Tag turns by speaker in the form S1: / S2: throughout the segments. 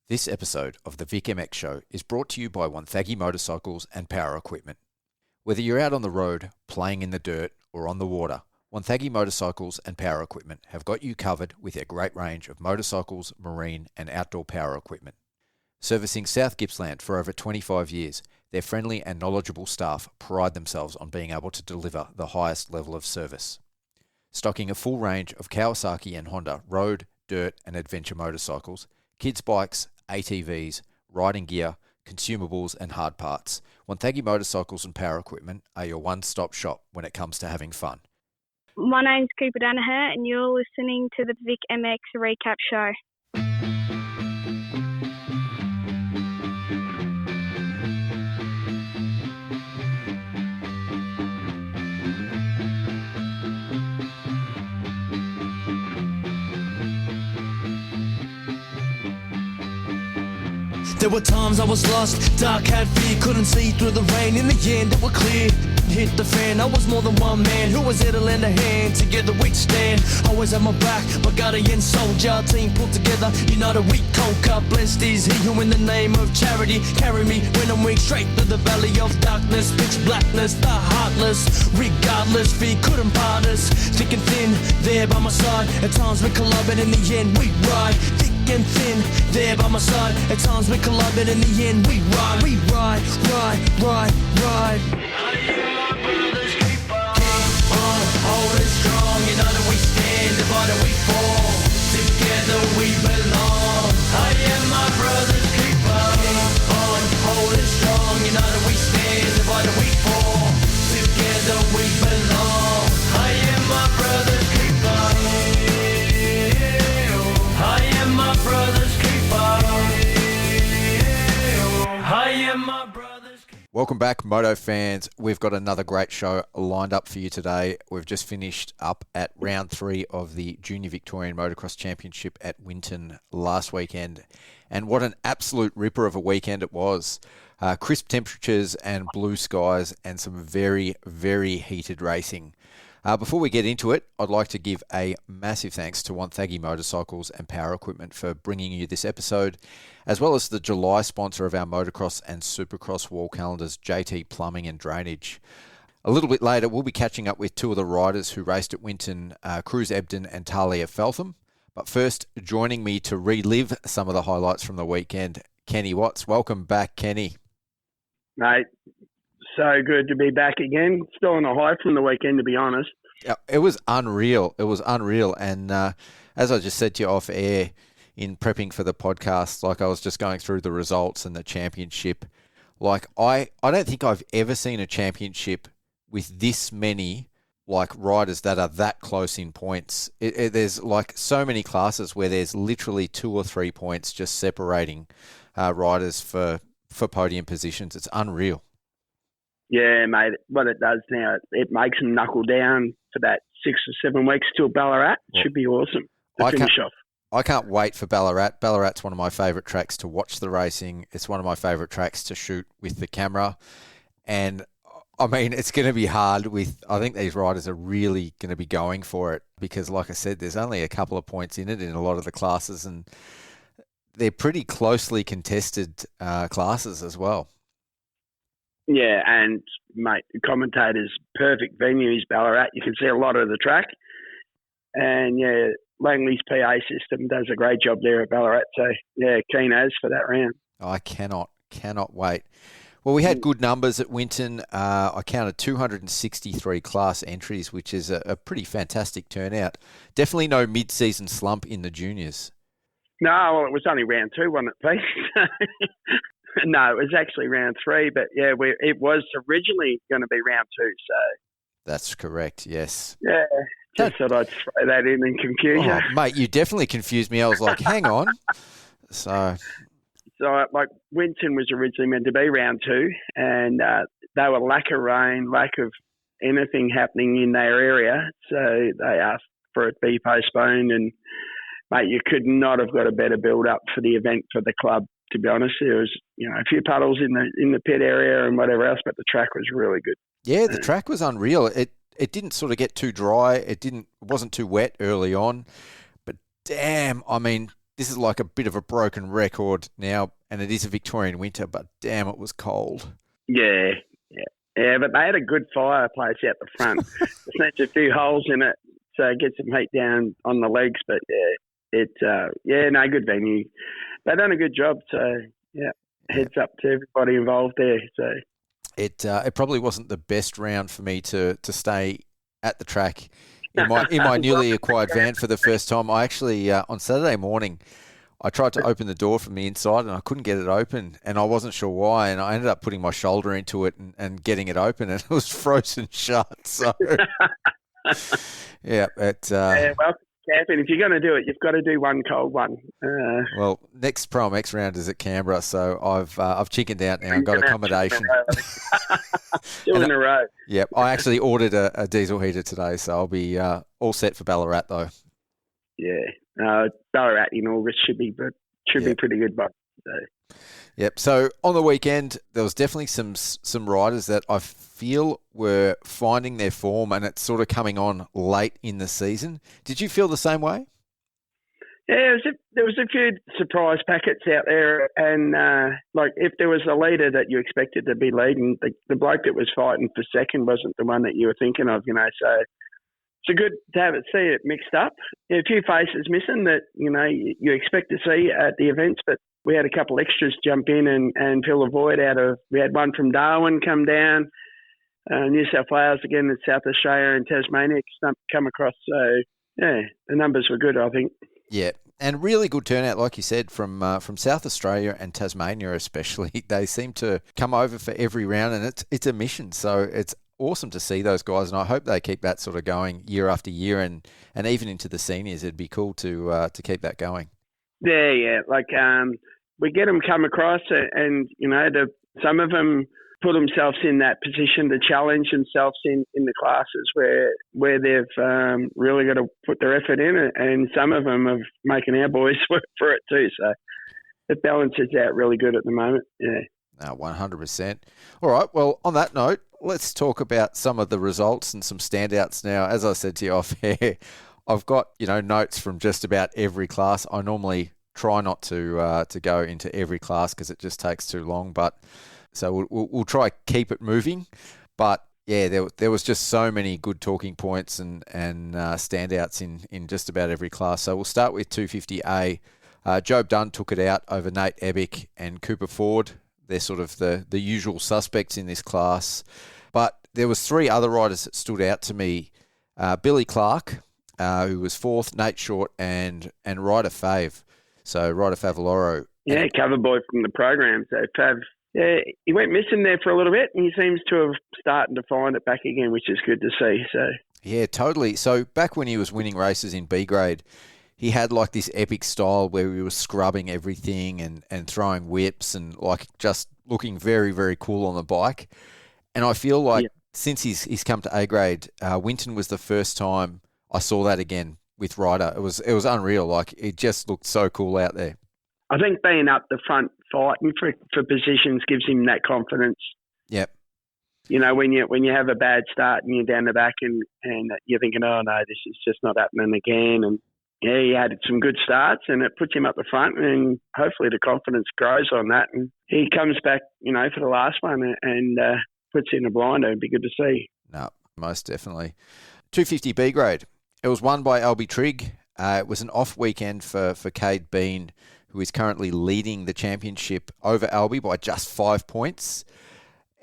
S1: This episode of the Vic MX Show is brought to you by Wonthaggi motorcycles and power equipment. Whether you're out on the road, playing in the dirt, or on the water, Wonthaggi motorcycles and power equipment have got you covered with their great range of motorcycles, marine, and outdoor power equipment. Servicing South Gippsland for over 25 years, their friendly and knowledgeable staff pride themselves on being able to deliver the highest level of service. Stocking a full range of Kawasaki and Honda road, dirt, and adventure motorcycles, kids' bikes, ATVs, riding gear, consumables and hard parts, Wonthaggi motorcycles and power equipment are your one-stop shop when it comes to having fun.
S2: My name's Cooper Danaher and you're listening to the Vic MX Recap Show.
S3: There were times I was lost, dark had fear, couldn't see through the rain. In the end it were clear, hit the fan. I was more than one man who was there to lend a hand. Together we'd stand, always had my back, my guardian soldier. Team pulled together, united we conquer. Blessed is he who in the name of charity carry me when I'm weak, straight through the valley of darkness. Pitch blackness, the heartless, regardless, fear couldn't part us. Thick and thin, there by my side. At times we collide, but in the end we ride. Thick and thin, there by my side. At times we collide, but in the end we ride. We ride, ride, ride, ride. I am my brother's keeper. Keep on holding strong. United we stand, divided we fall. Together we belong. I am my brother's keeper. Keep on holding strong. United we stand, divided we fall. Together we belong. I am my brother's keeper. I am my brother's keeper. I am my brother's keeper.
S1: Welcome back, Moto fans. We've got another great show lined up for you today. We've just finished up at round 3 of the Junior Victorian Motocross Championship at Winton last weekend. And what an absolute ripper of a weekend it was. Crisp temperatures and blue skies and some very, very heated racing. Before we get into it, I'd like to give a massive thanks to Wonthaggi Motorcycles and Power Equipment for bringing you this episode, as well as the July sponsor of our motocross and supercross wall calendars, JT Plumbing and Drainage. A little bit later, we'll be catching up with two of the riders who raced at Winton, Cruz Ebdon and Tahlia Feltham. But first, joining me to relive some of the highlights from the weekend, Kenny Watts. Welcome back, Kenny.
S4: Mate, so good to be back again. Still on a high from the weekend, to be honest.
S1: Yeah, it was unreal. It was unreal. And as I just said to you off air in prepping for the podcast, like I was just going through the results and the championship. Like I don't think I've ever seen a championship with this many like riders that are that close in points. There's like so many classes where there's literally 2 or 3 points just separating riders for podium positions. It's unreal.
S4: Yeah, mate. What it does now, it makes them knuckle down for that 6 or 7 weeks till Ballarat. It should be awesome to finish off.
S1: I can't wait for Ballarat. Ballarat's one of my favourite tracks to watch the racing. It's one of my favourite tracks to shoot with the camera. And, I mean, it's going to be hard I think these riders are really going to be going for it because, like I said, there's only a couple of points in it in a lot of the classes and they're pretty closely contested classes as well.
S4: Yeah, and, mate, the commentator's perfect venue is Ballarat. You can see a lot of the track. And, yeah, Langley's PA system does a great job there at Ballarat. So, yeah, keen as for that round.
S1: I cannot wait. Well, we had good numbers at Winton. I counted 263 class entries, which is a pretty fantastic turnout. Definitely no mid-season slump in the juniors.
S4: No, well, it was only round 2, wasn't it, Pete? No, it was actually round 3, but yeah, it was originally going to be round 2. So
S1: that's correct. Yes.
S4: Yeah, just thought I'd throw that in and confuse you,
S1: mate. You definitely confused me. I was like, hang on. So
S4: like Winton was originally meant to be round 2, and they were lack of rain, lack of anything happening in their area, so they asked for it to be postponed. And mate, you could not have got a better build up for the event for the club. To be honest, there was a few puddles in the pit area and whatever else, but the track was really good.
S1: Yeah, the track was unreal. It didn't sort of get too dry. It wasn't too wet early on, but damn, I mean, this is like a bit of a broken record now, and it is a Victorian winter, but damn, it was cold.
S4: Yeah, but they had a good fireplace out the front. There's a few holes in it, so it gets some heat down on the legs. But good venue. They've done a good job. So heads up to everybody involved there. So
S1: it probably wasn't the best round for me to stay at the track in my newly acquired van for the first time. I actually on Saturday morning, I tried to open the door from the inside and I couldn't get it open, and I wasn't sure why, and I ended up putting my shoulder into it and getting it open, and it was frozen shut. So, welcome
S4: camping. If you're going to do it, you've got to do one cold one.
S1: Well, next Pro X round is at Canberra, so I've chickened out now and got accommodation.
S4: 2 in a row.
S1: Yep, I actually ordered a diesel heater today, so I'll be all set for Ballarat though.
S4: Yeah, Ballarat in August should be pretty good. But
S1: Yep. So on the weekend, there was definitely some riders that I feel were finding their form, and it's sort of coming on late in the season. Did you feel the same way?
S4: Yeah, there was a few surprise packets out there, and like if there was a leader that you expected to be leading, the bloke that was fighting for second wasn't the one that you were thinking of, So it's good to see it mixed up. A few faces missing that you expect to see at the events, but we had a couple extras jump in and fill the void out of. We had one from Darwin come down, New South Wales again, and South Australia and Tasmania come across. So the numbers were good, I think.
S1: Yeah, and really good turnout, like you said, from South Australia and Tasmania especially. They seem to come over for every round, and it's a mission. So it's awesome to see those guys, and I hope they keep that sort of going year after year, and even into the seniors. It'd be cool to keep that going.
S4: Yeah. Like we get them come across, and some of them put themselves in that position to challenge themselves in the classes where they've really got to put their effort in it, and some of them are making our boys work for it too. So it balances out really good at the moment. Yeah.
S1: 100%. All right. Well, on that note, let's talk about some of the results and some standouts now. As I said to you off air, I've got notes from just about every class. I normally try not to go into every class because it just takes too long, but so we'll try keep it moving. But yeah, there was just so many good talking points and standouts in just about every class. So we'll start with 250A. Joe Dunn took it out over Nate Ebick and Cooper Ford. They're sort of the usual suspects in this class. But there was 3 other riders that stood out to me. Billy Clark, who was 4th, Nate Short, and Ryder Fave. So Ryder Favaloro.
S4: Yeah, cover boy from the program. So Fav, he went missing there for a little bit, and he seems to have started to find it back again, which is good to see. So
S1: yeah, totally. So back when he was winning races in B grade, he had like this epic style where he was scrubbing everything and throwing whips and like just looking very, very cool on the bike. And I feel like since he's come to A grade, Winton was the first time I saw that again with Ryder. It was unreal. Like it just looked so cool out there.
S4: I think being up the front fighting for positions gives him that confidence.
S1: Yep.
S4: When you have a bad start and you're down the back and you're thinking, oh no, this is just not happening again. And yeah, he had some good starts and it puts him up the front, and hopefully the confidence grows on that. And he comes back, for the last one and puts in a blinder. It'd be good to see.
S1: No, most definitely. 250B grade. It was won by Albie Trigg. It was an off weekend for Cade Bean, who is currently leading the championship over Albie by just 5 points.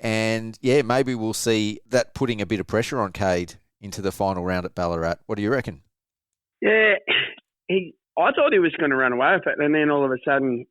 S1: And yeah, maybe we'll see that putting a bit of pressure on Cade into the final round at Ballarat. What do you reckon?
S4: Yeah, I thought he was going to run away with it, and then all of a sudden,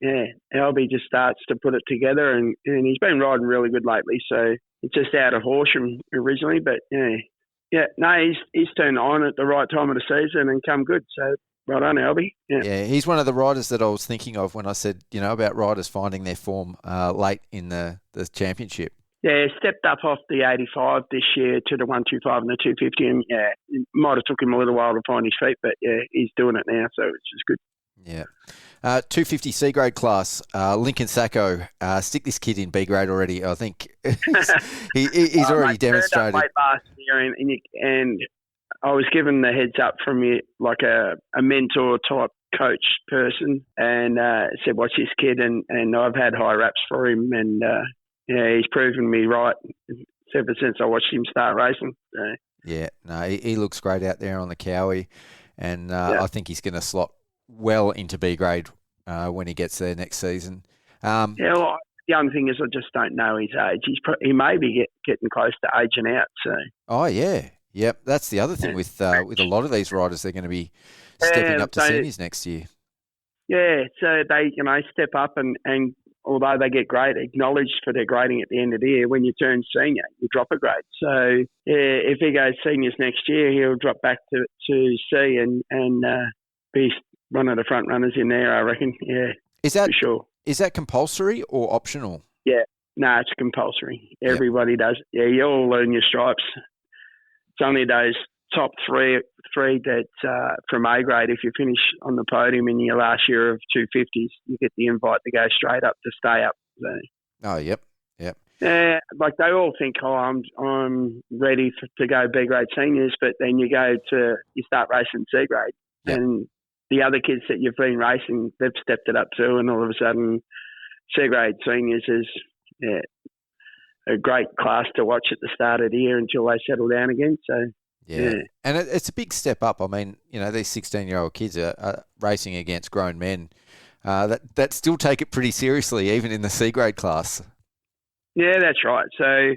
S4: Albie just starts to put it together, and he's been riding really good lately. So it's just out of Horsham originally, but he's turned on at the right time of the season and come good. So well done, Albie.
S1: Yeah, he's one of the riders that I was thinking of when I said, about riders finding their form late in the championship.
S4: Yeah, stepped up off the 85 this year to the 125 and the 250, and it might have took him a little while to find his feet, but he's doing it now, so it's just good.
S1: Yeah. 250 C grade class, Lincoln Sacco. Stick this kid in B grade already. I think he's already demonstrated.
S4: Late last year, and I was given the heads up from you, like a mentor type coach person, and said, "Watch this kid," and I've had high raps for him, and he's proven me right ever since I watched him start racing. So.
S1: Yeah, no, he looks great out there on the Cowie, and I think he's going to slot well into B grade when he gets there next season.
S4: Well, the only thing is I just don't know his age. He may be getting close to aging out. So.
S1: Oh yeah, yep. That's the other thing with a lot of these riders. They're going to be stepping up to seniors next year.
S4: Yeah, so they step up and although they get acknowledged for their grading at the end of the year, when you turn senior, you drop a grade. So if he goes seniors next year, he'll drop back to C and be one of the front runners in there, I reckon. Yeah,
S1: is that
S4: for sure?
S1: Is that compulsory or optional?
S4: Yeah, no, it's compulsory. Everybody does. Yeah, you all learn your stripes. It's only those top three that from A grade, if you finish on the podium in your last year of 250s, you get the invite to go straight up to stay up. So,
S1: oh, yep.
S4: Yeah, like they all think, I'm ready to go B grade seniors, but then you start racing C grade, and the other kids that you've been racing, they've stepped it up too, and all of a sudden, C grade seniors is a great class to watch at the start of the year until they settle down again. So.
S1: Yeah, and it's a big step up. I mean, these 16-year-old kids are racing against grown men that still take it pretty seriously, even in the C grade class.
S4: Yeah, that's right. So,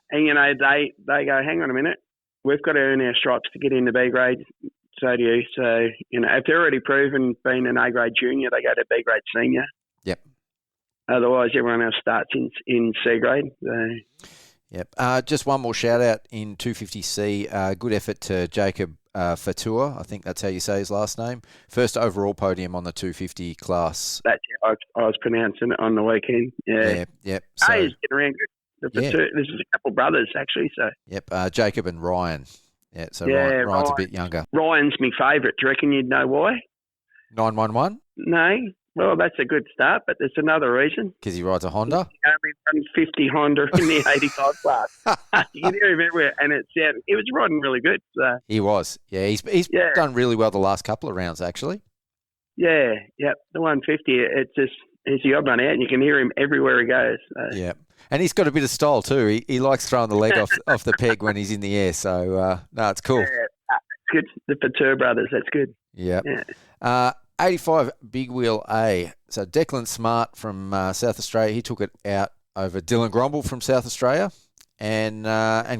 S4: and they go, hang on a minute, we've got to earn our stripes to get into B grade. So do you. So, if they're already proven being an A grade junior, they go to B grade senior.
S1: Yep.
S4: Otherwise, everyone else starts in C grade. So.
S1: Yep. Just one more shout out in 250C. Good effort to Jacob Fatua. I think that's how you say his last name. First overall podium on the 250 class.
S4: That's I was pronouncing it on the weekend. Yeah.
S1: Yep. So,
S4: he's getting around good. This is a couple of brothers actually. So.
S1: Yep. Jacob and Ryan. Yeah. So Ryan's a bit younger.
S4: Ryan's my favourite. Do you reckon you'd know why?
S1: 911.
S4: No. Well, that's a good start, but there's another reason.
S1: Because he rides a Honda?
S4: He only runs 50 Honda in the 85 class. You can hear him everywhere, and he was riding really good. So.
S1: He was. Yeah, he's done really well the last couple of rounds, actually.
S4: Yeah, the 150, it's the odd one out, and you can hear him everywhere he goes. So.
S1: Yeah, and he's got a bit of style too. He likes throwing the leg off the peg when he's in the air, so no, it's cool.
S4: Yeah, it's good. The Pater brothers, that's good.
S1: Yep. Yeah. 85 Big Wheel A. So Declan Smart from South Australia, he took it out over Dylan Gromble from South Australia, and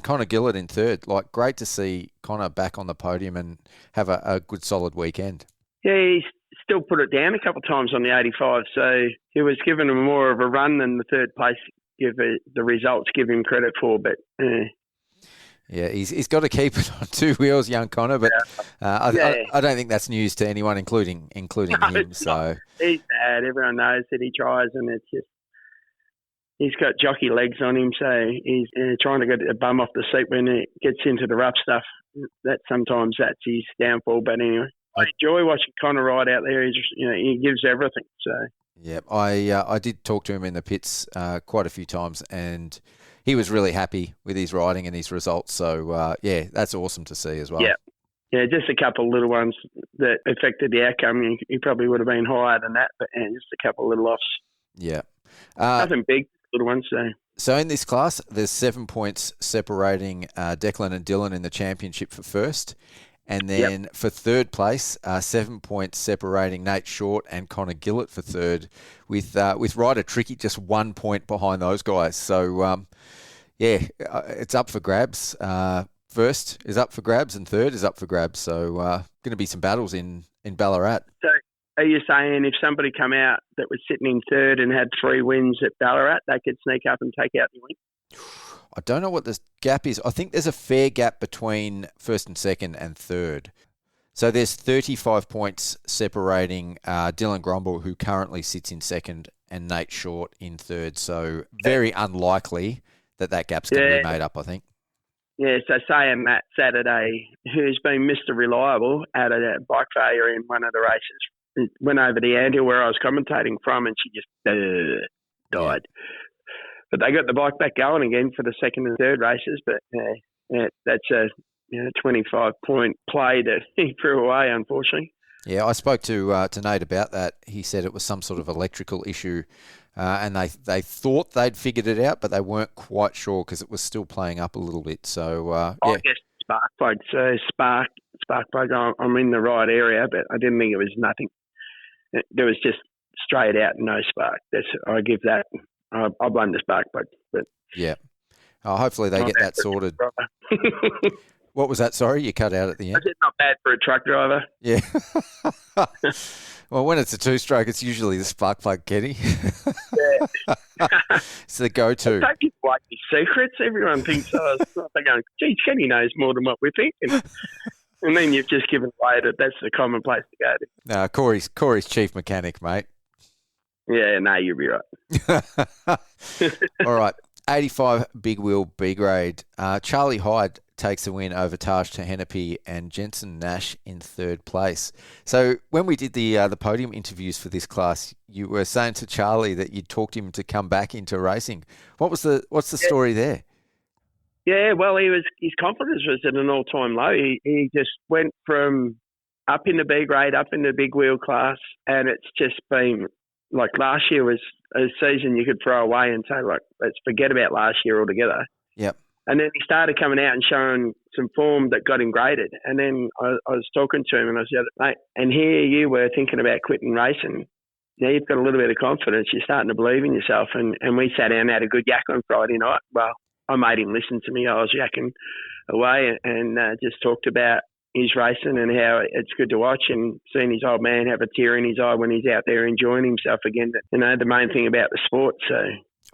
S1: Connor Gillett in third. Like, great to see Connor back on the podium and have a good solid weekend.
S4: Yeah, he's still put it down a couple of times on the 85, so he was given him more of a run than the third place the results give him credit for, but.
S1: Yeah, he's got to keep it on two wheels, young Connor, but I don't think that's news to anyone, including him. So
S4: he's bad. Everyone knows that he tries, and it's just he's got jockey legs on him, so he's trying to get a bum off the seat when it gets into the rough stuff. Sometimes that's his downfall. But anyway, I enjoy watching Connor ride out there. He gives everything. So
S1: yeah, I did talk to him in the pits quite a few times, and he was really happy with his riding and his results. So, that's awesome to see as well.
S4: Yeah, just a couple of little ones that affected the outcome. He probably would have been higher than that, but just a couple of little offs.
S1: Yeah.
S4: Nothing big, little ones.
S1: So in this class, there's 7 points separating Declan and Dylan in the championship for first. And then for third place, 7 points separating Nate Short and Connor Gillett for third, with Ryder Tricky just 1 point behind those guys. So, it's up for grabs. First is up for grabs and third is up for grabs. So, going to be some battles in Ballarat.
S4: So, are you saying if somebody come out that was sitting in third and had 3 wins at Ballarat, they could sneak up and take out the win?
S1: I don't know what the gap is. I think there's a fair gap between first and second and third. So there's 35 points separating Dylan Gromble, who currently sits in second, and Nate Short in third. So very unlikely that gap's going to be made up, I think.
S4: Yeah, so saying Matt Saturday, who's been Mr. Reliable, had a bike failure in one of the races, went over the anthill where I was commentating from, and she just died. Yeah. But they got the bike back going again for the second and third races. But that's a 25-point play that he threw away, unfortunately.
S1: Yeah, I spoke to Nate about that. He said it was some sort of electrical issue, and they thought they'd figured it out, but they weren't quite sure because it was still playing up a little bit. So
S4: I guess spark plug. So spark plug. I'm in the right area, but I didn't think it was nothing. There was just straight out no spark. I give that. I blame the spark plug. But
S1: yeah, hopefully they get that sorted. What was that? Sorry, you cut out at the end.
S4: I said not bad for a truck driver.
S1: Yeah. Well, when it's a two-stroke, it's usually the spark plug, Kenny.
S4: Yeah.
S1: It's the go-to.
S4: Don't give away your secrets. Everyone thinks, they're going, geez, Kenny knows more than what we're thinking. And then you've just given away that that's the common place to go to.
S1: No, Corey's chief mechanic, mate.
S4: Yeah, no, you'll be right.
S1: All right. 85 big wheel B grade. Charlie Hyde takes the win over Taj Tehenepe and Jensen Nash in third place. So when we did the podium interviews for this class, you were saying to Charlie that you'd talked him to come back into racing. What's the story there?
S4: Yeah, well, his confidence was at an all-time low. He just went from up in the B grade, up in the big wheel class, and it's just been like last year was a season you could throw away and say, like, let's forget about last year altogether.
S1: Yep.
S4: And then he started coming out and showing some form that got him graded. And then I was talking to him and I said, mate, and here you were thinking about quitting racing. Now you've got a little bit of confidence. You're starting to believe in yourself. And we sat down and had a good yak on Friday night. Well, I made him listen to me. I was yakking away and just talked about his racing and how it's good to watch and seeing his old man have a tear in his eye when he's out there enjoying himself again. You know, the main thing about the sport. So,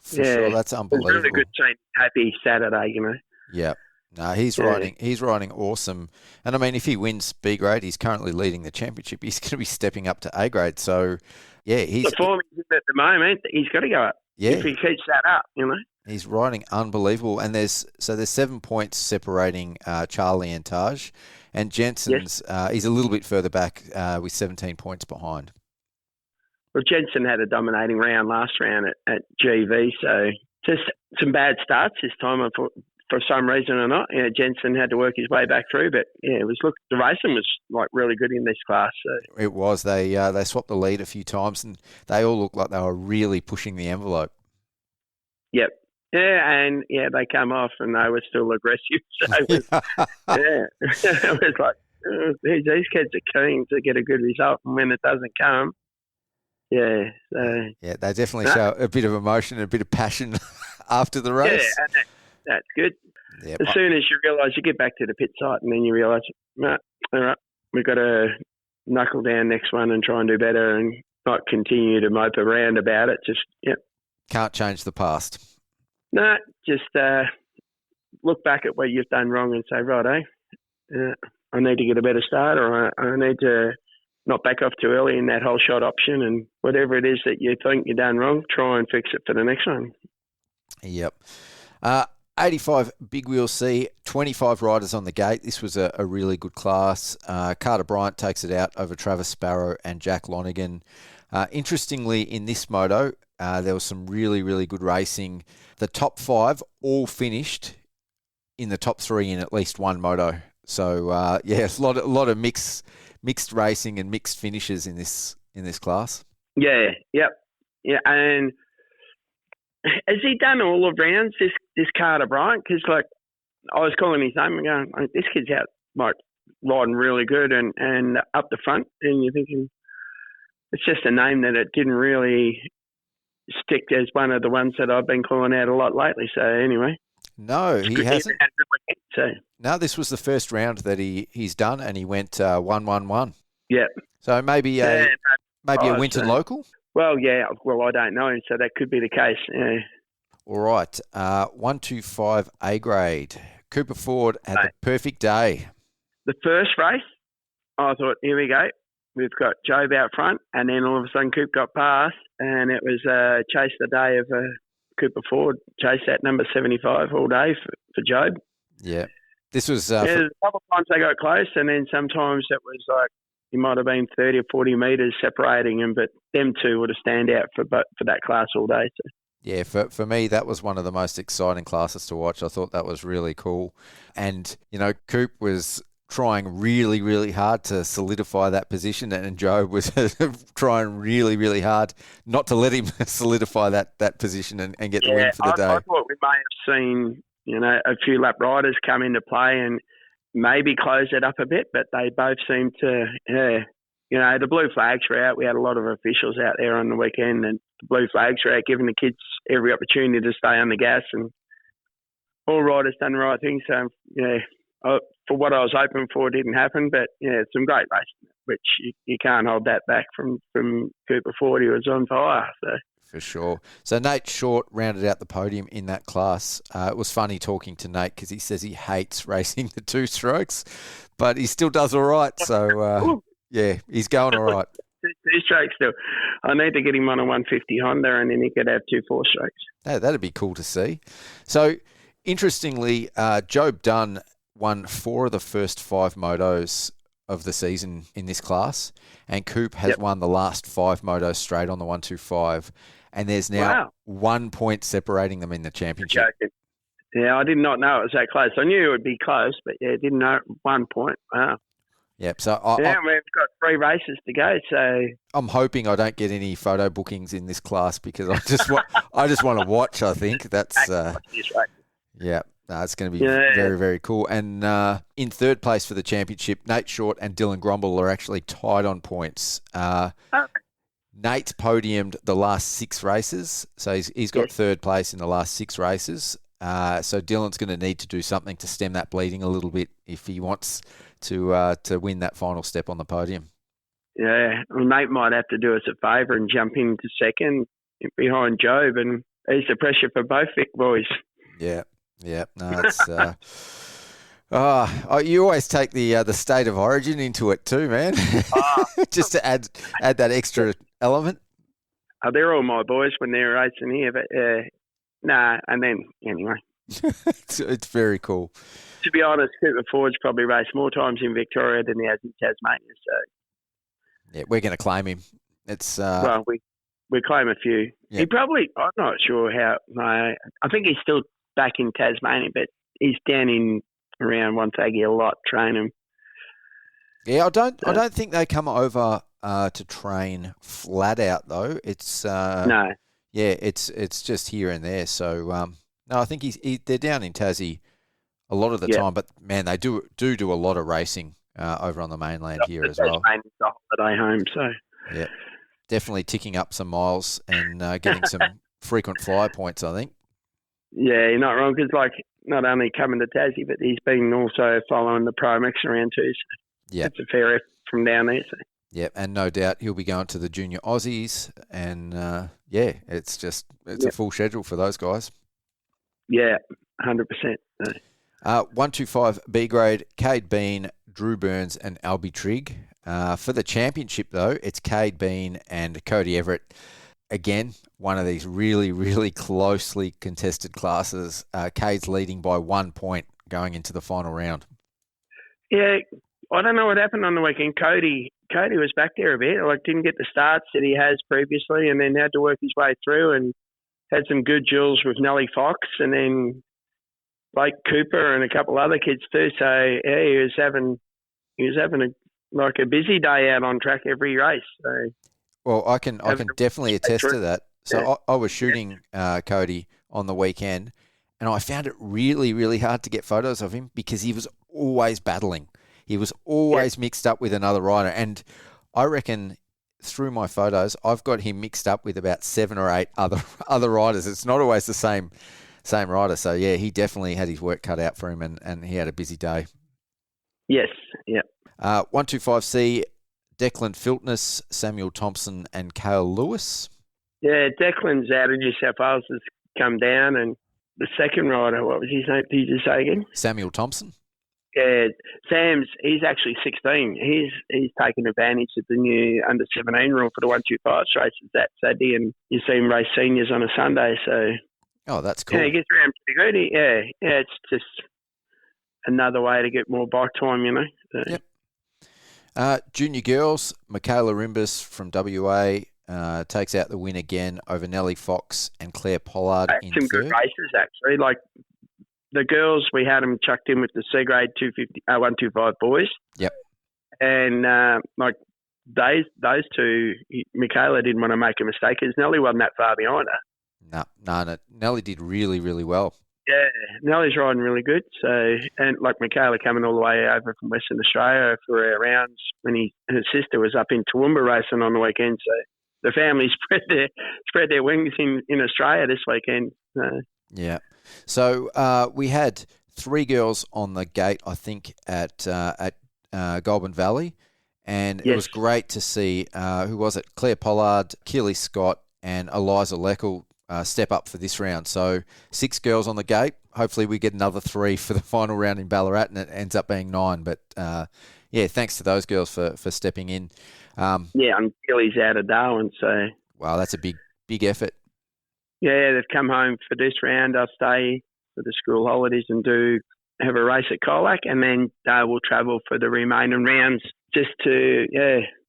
S1: For sure, that's unbelievable.
S4: It was really good seeing happy Saturday, you know.
S1: Yeah. No, he's riding awesome. And I mean, if he wins B grade, he's currently leading the championship. He's going to be stepping up to A grade. So, yeah,
S4: the form he's in at the moment, he's got to go up.
S1: Yeah.
S4: If he keeps that up, you know.
S1: He's riding unbelievable. And there's 7 points separating Charlie and Taj. And Jensen's, he's a little bit further back with 17 points behind.
S4: Well, Jensen had a dominating round last round at GV, so just some bad starts this time for some reason or not. You know, Jensen had to work his way back through, but yeah, the racing was like really good in this class. So.
S1: It was. They swapped the lead a few times, and they all looked like they were really pushing the envelope.
S4: Yep. Yeah, and they come off and they were still aggressive. So it was, it was like, these kids are keen to get a good result, and when it doesn't come, they
S1: definitely show a bit of emotion and a bit of passion after the race.
S4: Yeah, and that's good.
S1: Yep.
S4: As soon as you realise, you get back to the pit site, and then you realise, no, all right, we've got to knuckle down next one and try and do better, and not continue to mope around about it. Just
S1: can't change the past.
S4: No, just look back at what you've done wrong and say, right, I need to get a better start, or I need to not back off too early in that whole shot option, and whatever it is that you think you've done wrong, try and fix it for the next one.
S1: Yep. 85 Big Wheel C, 25 riders on the gate. This was a really good class. Carter Bryant takes it out over Travis Sparrow and Jack Lonigan. Interestingly, in this moto, there was some really, really good racing. The top 5 all finished in the top 3 in at least one moto. So, a lot of mixed racing and mixed finishes in this class. Yeah,
S4: yep. Yeah, and has he done all of rounds, this Carter Bryant? Because, like, I was calling his name and going, this kid's out, like, riding really good and up the front, and you're thinking, it's just a name that it didn't really stick as one of the ones that I've been calling out a lot lately. So anyway.
S1: No, he hasn't.
S4: So.
S1: No, this was the first round that he's done, and he went 1-1-1.
S4: Yeah.
S1: So maybe a Winton local?
S4: Well, yeah. Well, I don't know, so that could be the case. Yeah.
S1: All right. 125 A grade. Cooper Ford had the perfect day.
S4: The first race, I thought, here we go. We've got Job out front, and then all of a sudden Coop got past, and it was chase the day of Cooper Ford. Chase that number 75 all day for Job.
S1: Yeah. This was...
S4: There's a couple of times they got close, and then sometimes it was like it might have been 30 or 40 metres separating them, but them two would have stand out for that class all day. So.
S1: Yeah, for me, that was one of the most exciting classes to watch. I thought that was really cool. And, Coop was trying really, really hard to solidify that position, and Job was trying really, really hard not to let him solidify that position and get the win for the day.
S4: I thought we may have seen, a few lap riders come into play and maybe close it up a bit, but they both seemed to, the blue flags were out. We had a lot of officials out there on the weekend, and the blue flags were out, giving the kids every opportunity to stay on the gas, and all riders done the right thing. So, for what I was hoping for, it didn't happen, but some great racing, which you can't hold that back from Cooper Ford. He was on fire. So.
S1: For sure. So Nate Short rounded out the podium in that class. It was funny talking to Nate because he says he hates racing the 2 strokes, but he still does all right. So, he's going all right.
S4: 2 strokes still. I need to get him on a 150 Honda, and then he could have 2 4-strokes.
S1: That'd be cool to see. So, interestingly, Job Dunn won 4 of the first 5 motos of the season in this class, and Coop has won the last 5 motos straight on the 125, and there's now 1 point separating them in the championship.
S4: Yeah, I did not know it was that close. I knew it would be close, but didn't know 1 point. Wow.
S1: Yep. So
S4: we've got 3 races to go. So
S1: I'm hoping I don't get any photo bookings in this class because I just want to watch. I think that's yeah. No, it's going to be very, very cool. And in third place for the championship, Nate Short and Dylan Grumble are actually tied on points. Nate's podiumed the last 6 races, so he's got third place in the last 6 races. So Dylan's going to need to do something to stem that bleeding a little bit if he wants to win that final step on the podium. Yeah,
S4: well, Nate might have to do us a favour and jump into second behind Job and ease the pressure for both Vic boys.
S1: Yeah. Yeah, no, it's you always take the state of origin into it too, man. Just to add that extra element.
S4: They're all my boys when they're racing here, but and then anyway,
S1: it's very cool.
S4: To be honest, Cooper Ford's probably raced more times in Victoria than he has in Tasmania. So
S1: yeah, we're going to claim him. It's
S4: we claim a few.
S1: Yep.
S4: He probably, I'm not sure how. I think he's still back in Tasmania, but he's down in around Wonthaggi a lot training.
S1: Yeah, I don't think they come over to train flat out though. It's
S4: no.
S1: Yeah, it's just here and there. So no, I think they're down in Tassie a lot of the time, but man, they do a lot of racing over on the mainland here as well.
S4: Tasmania's a holiday home, so
S1: yeah, definitely ticking up some miles and getting some frequent flyer points, I think.
S4: Yeah, you're not wrong, because not only coming to Tassie, but he's been also following the Pro-Max around too. So it's a fair effort from down there. So.
S1: Yeah, and no doubt he'll be going to the Junior Aussies, and it's a full schedule for those guys.
S4: Yeah, 100%.
S1: 125 B grade, Cade Bean, Drew Burns, and Albie Trigg. For the championship though, it's Cade Bean and Cody Everett. Again, one of these really, really closely contested classes. Cade's leading by 1 point going into the final round.
S4: Yeah, I don't know what happened on the weekend. Cody was back there a bit. Didn't get the starts that he has previously, and then had to work his way through and had some good duels with Nellie Fox and then Blake Cooper and a couple other kids too. So yeah, he was having a busy day out on track every race. So.
S1: Well, I can definitely attest to that. So I was shooting Cody on the weekend, and I found it really, really hard to get photos of him because he was always battling. He was always mixed up with another rider, and I reckon through my photos, I've got him mixed up with about 7 or 8 other riders. It's not always the same rider. So yeah, he definitely had his work cut out for him, and he had a busy day.
S4: Yes. Yeah.
S1: 125C. Declan Filtness, Samuel Thompson, and Cale Lewis. Yeah,
S4: Declan's out of New South Wales, has come down, and the second rider, what was his name? Did you say again?
S1: Samuel Thompson.
S4: Yeah, he's actually 16. He's taken advantage of the new under 17 rule for the 125 races that Saturday, and you see him race seniors on a Sunday. So,
S1: that's cool.
S4: Yeah, he gets around pretty good. Yeah, it's just another way to get more bike time, So.
S1: Yep. Junior girls, Michaela Rimbus from WA takes out the win again over Nellie Fox and Claire Pollard in
S4: some
S1: third.
S4: Good races, actually. the girls, we had them chucked in with the C grade 125 boys.
S1: Yep.
S4: And those two, Michaela didn't want to make a mistake because Nellie wasn't that far behind her.
S1: No. Nellie did really, really well.
S4: Yeah, Nellie's riding really good. So, and like Michaela coming all the way over from Western Australia for her rounds when her sister was up in Toowoomba racing on the weekend. So the family spread their wings in Australia this weekend.
S1: Yeah. So we had 3 girls on the gate, I think, at Goulburn Valley, and it was great to see. Who was it? Claire Pollard, Keely Scott, and Eliza Leckel step up for this round. So 6 girls on the gate. Hopefully we get another 3 for the final round in Ballarat, and it ends up being 9. But thanks to those girls for stepping in. And
S4: Keely's out of Darwin, so
S1: wow, that's a big effort.
S4: Yeah, they've come home for this round. I'll stay for the school holidays and have a race at Colac, and then they will travel for the remaining rounds just to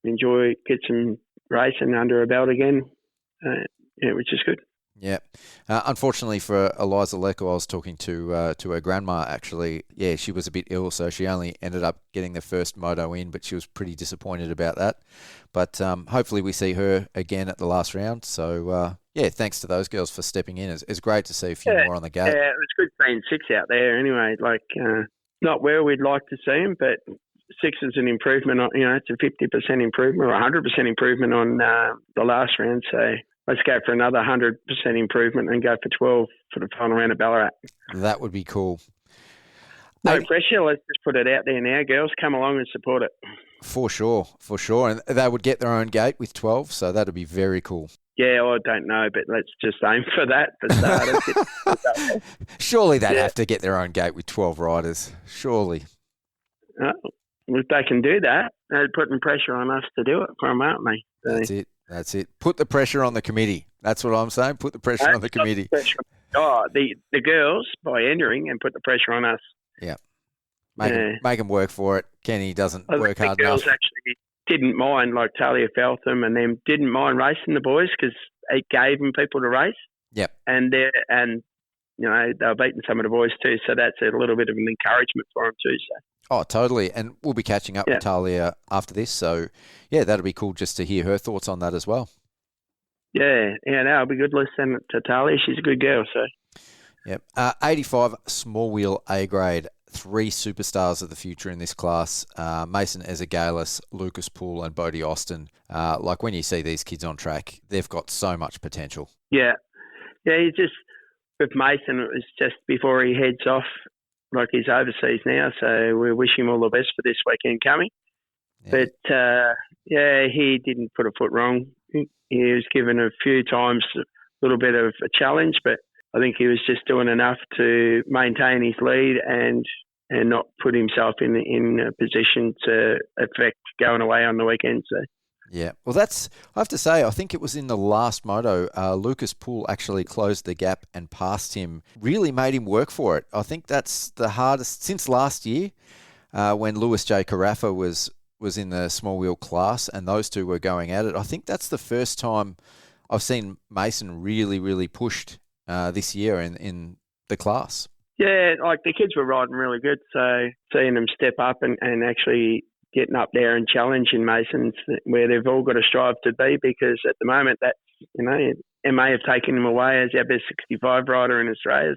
S4: enjoy, get some racing under her belt again, which is good.
S1: Yeah. Unfortunately for Eliza Leckel, I was talking to her grandma, actually. Yeah, she was a bit ill, so she only ended up getting the first moto in, but she was pretty disappointed about that. But hopefully we see her again at the last round. So, thanks to those girls for stepping in. It's great to see a few more on the gate.
S4: Yeah, it was good seeing 6 out there anyway. Not where we'd like to see them, but 6 is an improvement. It's a 50% improvement or 100% improvement on the last round. So let's go for another 100% improvement and go for 12 for the final round at Ballarat.
S1: That would be cool.
S4: No pressure. Let's just put it out there now. Girls, come along and support it. For
S1: sure. And they would get their own gate with 12, so that would be very cool.
S4: Yeah, I don't know, but let's just aim for that for starters.
S1: Surely they'd have to get their own gate with 12 riders. Surely.
S4: If they can do that, they're putting pressure on us to do it for them, aren't they? So,
S1: That's it. Put the pressure on the committee. That's what I'm saying. Put the pressure on the committee.
S4: The girls by entering and put the pressure on us.
S1: Yeah. Make them work for it. Kenny doesn't work hard enough. The
S4: girls actually didn't mind, like Tahlia Feltham and them, didn't mind racing the boys because it gave them people to race.
S1: Yep.
S4: And they were beating some of the boys too, so that's a little bit of an encouragement for them too. So.
S1: Oh, totally. And we'll be catching up with Tahlia after this. So, that'll be cool just to hear her thoughts on that as well. Yeah,
S4: it'll be good listening to Tahlia. She's a good girl, so.
S1: Yep. 85 small wheel A grade. 3 superstars of the future in this class. Mason Ezagalis, Lucas Poole and Bodie Austin. When you see these kids on track, they've got so much potential.
S4: Yeah. Yeah, with Mason, it was just before he heads off, he's overseas now, so we wish him all the best for this weekend coming. Yeah. But, he didn't put a foot wrong. He was given a few times a little bit of a challenge, but I think he was just doing enough to maintain his lead and not put himself in a position to affect going away on the weekend. So.
S1: Yeah, well, I have to say, I think it was in the last moto, Lucas Poole actually closed the gap and passed him, really made him work for it. I think that's the hardest since last year when Lewis J. Carafa was in the small wheel class and those two were going at it. I think that's the first time I've seen Mason really, really pushed this year in the class. Yeah,
S4: the kids were riding really good, so seeing them step up and actually getting up there and challenging Masons where they've all got to strive to be, because at the moment that's, it may have taken him away as our best 65 rider in Australia.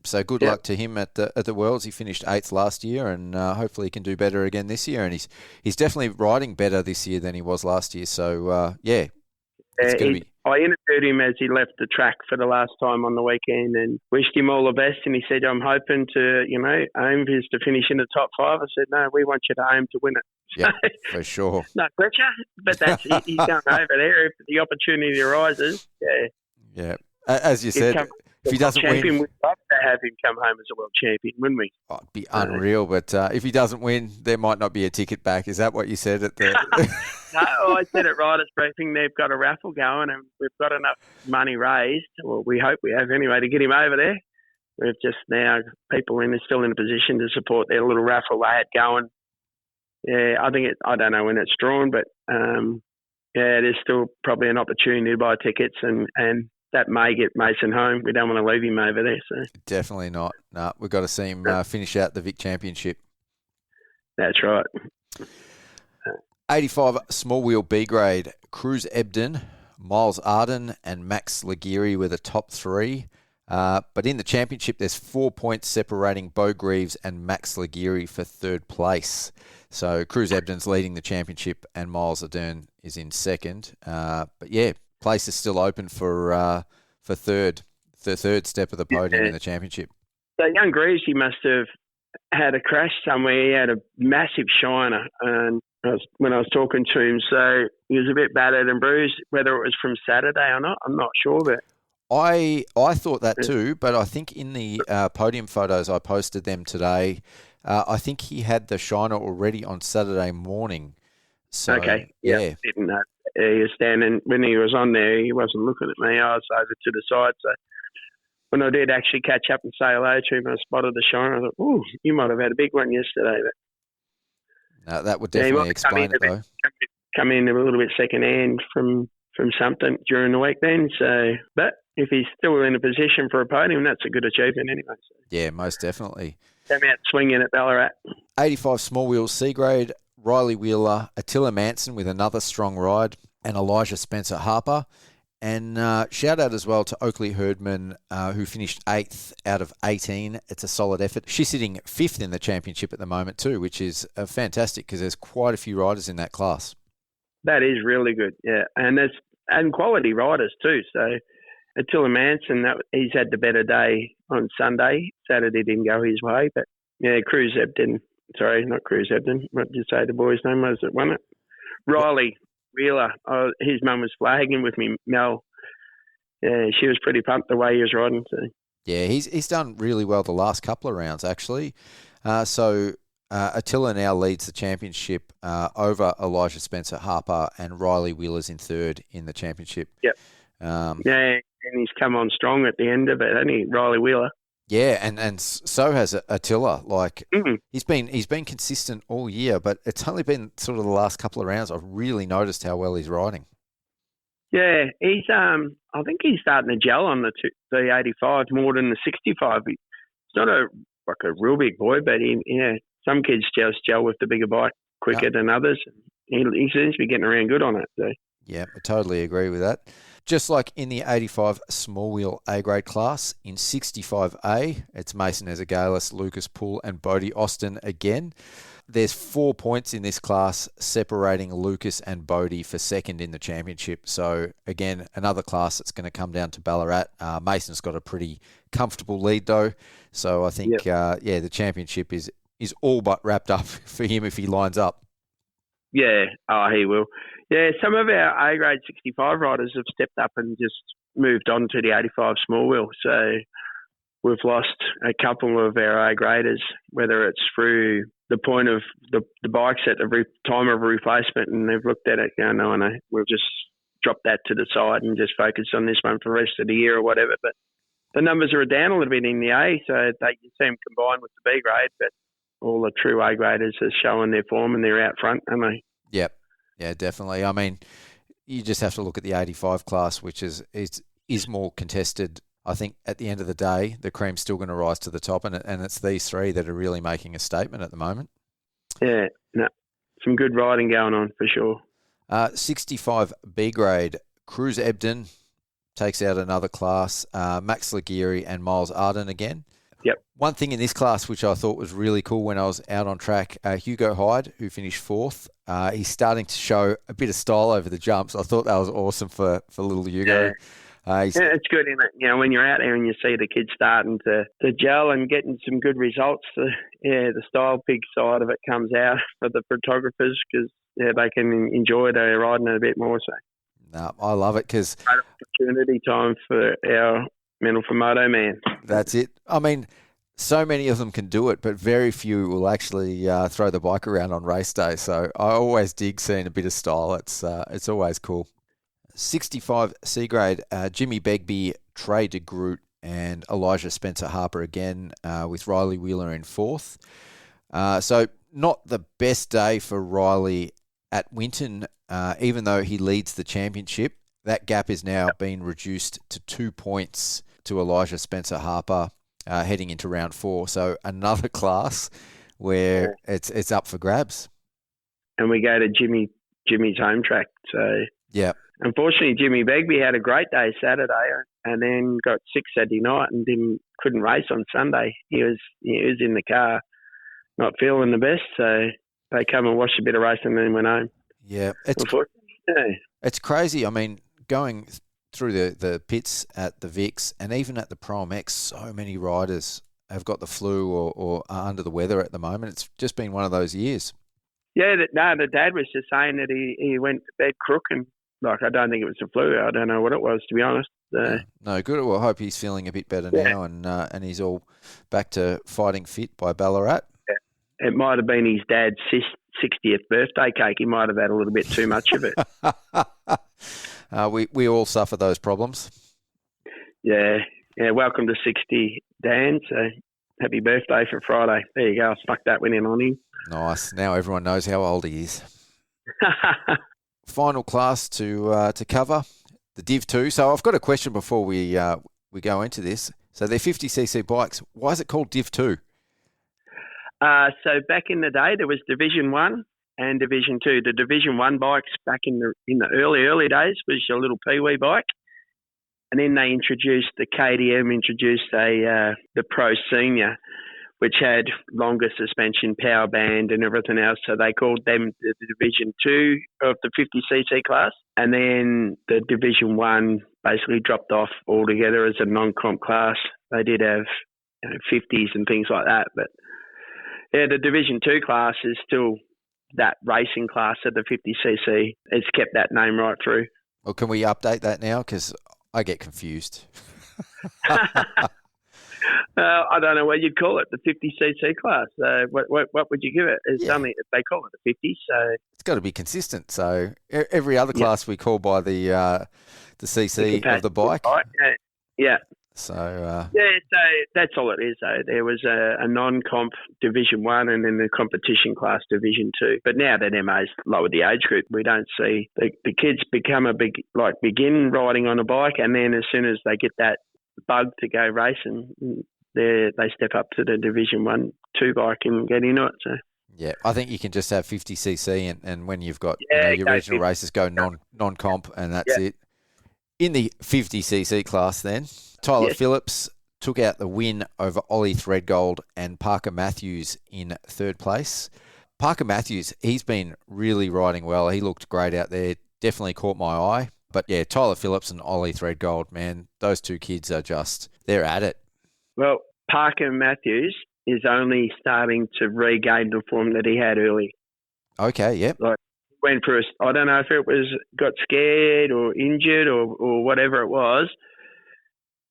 S4: So
S1: good luck to him at the Worlds. He finished 8th last year and hopefully he can do better again this year. And he's definitely riding better this year than he was last year. So, it's going to be...
S4: I interviewed him as he left the track for the last time on the weekend and wished him all the best. And he said, I'm hoping to, aim is to finish in the top 5. I said, no, we want you to aim to win it.
S1: Yeah, for sure.
S4: No pressure, but he's going over there if the opportunity arises. Yeah.
S1: Yeah. As you said, if he doesn't win...
S4: We'd love to have him come home as a world champion, wouldn't we?
S1: Oh, it'd be unreal, but if he doesn't win, there might not be a ticket back. Is that what you said at the...
S4: No, I said at Riders Briefing they've got a raffle going and we've got enough money raised, well, we hope we have anyway, to get him over there. We've just now, people still in a position to support their little raffle they had going. Yeah, I don't know when it's drawn, but there's still probably an opportunity to buy tickets and that may get Mason home. We don't want to leave him over there. So
S1: Definitely not. No, we've got to see him finish out the Vic Championship.
S4: that's right.
S1: 85 small wheel B grade, Cruz Ebdon, Miles Arden and Max Laguerre were the top three. But in the championship, there's 4 points separating Beau Greaves and Max Laguerre for third place. So Cruz Ebdon's leading the championship and Miles Arden is in second. But yeah, place is still open for third, the third step of the podium in the championship.
S4: So young Greaves, he must have had a crash somewhere. He had a massive shiner, and when I was talking to him, so he was a bit battered and bruised. Whether it was from Saturday or not, I'm not sure. But
S1: I thought that too, but I think in the podium photos I posted them today, I think he had the shiner already on Saturday morning. So,
S4: okay, yeah. Didn't know. He was standing, when he was on there, he wasn't looking at me. I was over to the side. So when I did actually catch up and say hello to him, I spotted the shiner. I thought, ooh, you might have had a big one yesterday. But
S1: no, that would definitely explain it, though.
S4: Come in a little bit second hand from something during the week then. So, but if he's still in a position for a podium, that's a good achievement anyway. So.
S1: Yeah, most definitely.
S4: Came out swinging at Ballarat.
S1: 85 small wheels C grade, Riley Wheeler, Attila Manson with another strong ride, and Elijah Spencer Harper. And shout out as well to Oakley Herdman, who finished 8th out of 18. It's a solid effort. She's sitting 5th in the championship at the moment too, which is fantastic because there's quite a few riders in that class.
S4: That is really good, yeah. And quality riders too. So Attila Manson, he's had the better day on Sunday. Saturday didn't go his way, but yeah, Cruz Ebdon. Sorry, not Cruz Ebdon. What did you say the boy's name was that won it? Riley Wheeler. Oh, his mum was flagging with me, Mel. Yeah, she was pretty pumped the way he was riding. So.
S1: Yeah, he's done really well the last couple of rounds, actually. So Attila now leads the championship over Elijah Spencer Harper, and Riley Wheeler's in third in the championship.
S4: Yep. Yeah, and he's come on strong at the end of it, hasn't he, Riley Wheeler?
S1: Yeah, and so has Attila. Like he's been consistent all year, but it's only been sort of the last couple of rounds I've really noticed how well he's riding.
S4: Yeah, he's I think he's starting to gel on the 85 more than the 65. He's not a real big boy, but some kids just gel with the bigger bike quicker than others. He seems to be getting around good on it. So.
S1: Yeah, I totally agree with that. Just like in the 85 small wheel A grade class, in 65A, it's Mason Ezagalis, Lucas Poole and Bodie Austin again. There's 4 points in this class separating Lucas and Bodie for second in the championship. So again, another class that's going to come down to Ballarat. Mason's got a pretty comfortable lead though. So I think, the championship is all but wrapped up for him if he lines up.
S4: Yeah, he will. Yeah, some of our A-grade 65 riders have stepped up and just moved on to the 85 small wheel. So we've lost a couple of our A-graders, whether it's through the point of the bikes at the time of replacement, and they've looked at it going, no, we'll just drop that to the side and just focus on this one for the rest of the year or whatever. But the numbers are down a little bit in the A, so they can see them combined with the B grade, but all the true A graders are showing their form and they're out front, aren't they?
S1: Yep. Yeah, definitely. I mean, you just have to look at the 85 class, which is more contested. I think at the end of the day, the cream's still going to rise to the top, and it's these three that are really making a statement at the moment.
S4: Yeah, some good riding going on for sure.
S1: 65 B grade, Cruz Ebdon takes out another class, Max Laguerre and Miles Arden again.
S4: Yep.
S1: One thing in this class, which I thought was really cool when I was out on track, Hugo Hyde, who finished fourth, he's starting to show a bit of style over the jumps. I thought that was awesome for little Hugo.
S4: Yeah. It's good, isn't it? You know, when you're out there and you see the kids starting to gel and getting some good results, the style pig side of it comes out for the photographers because they can enjoy their riding it a bit more. So.
S1: No, I love it because
S4: opportunity time for our Mental for Moto man.
S1: That's it. I mean, so many of them can do it, but very few will actually throw the bike around on race day. So I always dig seeing a bit of style. It's always cool. 65 C grade, Jimmy Begbie, Trey de Groot, and Elijah Spencer Harper again, with Riley Wheeler in fourth. So not the best day for Riley at Winton, even though he leads the championship. That gap is now being reduced to 2 points to Elijah Spencer Harper heading into round 4. So another class where it's up for grabs.
S4: And we go to Jimmy's home track. So
S1: yeah,
S4: unfortunately, Jimmy Begbie had a great day Saturday, and then got sick Saturday night and couldn't race on Sunday. He was in the car, not feeling the best. So they come and watched a bit of racing and then went home.
S1: Yeah, it's crazy. I mean, going through the pits at the Vics and even at the Pro MX, so many riders have got the flu or are under the weather at the moment. It's just been one of those years.
S4: Yeah, the dad was just saying that he went to bed crook and, I don't think it was the flu. I don't know what it was, to be honest.
S1: No, good. Well, I hope he's feeling a bit better now and he's all back to fighting fit by Ballarat.
S4: Yeah. It might have been his dad's 60th birthday cake. He might have had a little bit too much of it.
S1: We all suffer those problems.
S4: Yeah. Welcome to 60, Dan. So happy birthday for Friday. There you go. I stuck that one in on him.
S1: Nice. Now everyone knows how old he is. Final class to cover, the Div 2. So I've got a question before we go into this. So they're 50cc bikes. Why is it called Div 2?
S4: So back in the day, there was Division 1 and Division 2. The Division 1 bikes back in the early days was your little peewee bike. And then they introduced the KTM, the Pro Senior, which had longer suspension, power band and everything else. So they called them the Division 2 of the 50cc class. And then the Division 1 basically dropped off altogether as a non-comp class. They did have 50s and things like that. But yeah, the Division 2 class is still that racing class of the 50cc. It's kept that name right through.
S1: Well, can we update that now? Because I get confused.
S4: I don't know what you'd call it, the 50cc class. What would you give it? It's only they call it a 50, so
S1: it's got to be consistent. So every other class we call by the CC of the bike.
S4: Yeah.
S1: So
S4: so that's all it is. Though there was a non-comp Division 1 and then the competition class Division 2. But now that MA's lowered the age group, we don't see the kids begin riding on a bike, and then as soon as they get that bug to go racing, they step up to the Division 1, 2 bike and get into it. So
S1: yeah, I think you can just have 50cc and when you've got your regional races go non-comp and that's it. In the 50cc class then, Tyler Phillips took out the win over Ollie Threadgold and Parker Matthews in third place. Parker Matthews, he's been really riding well. He looked great out there. Definitely caught my eye. But yeah, Tyler Phillips and Ollie Threadgold, man, those two kids are they're at it.
S4: Well, Parker Matthews is only starting to regain the form that he had early.
S1: Okay, yep.
S4: Went for I don't know if it was got scared or injured or whatever it was,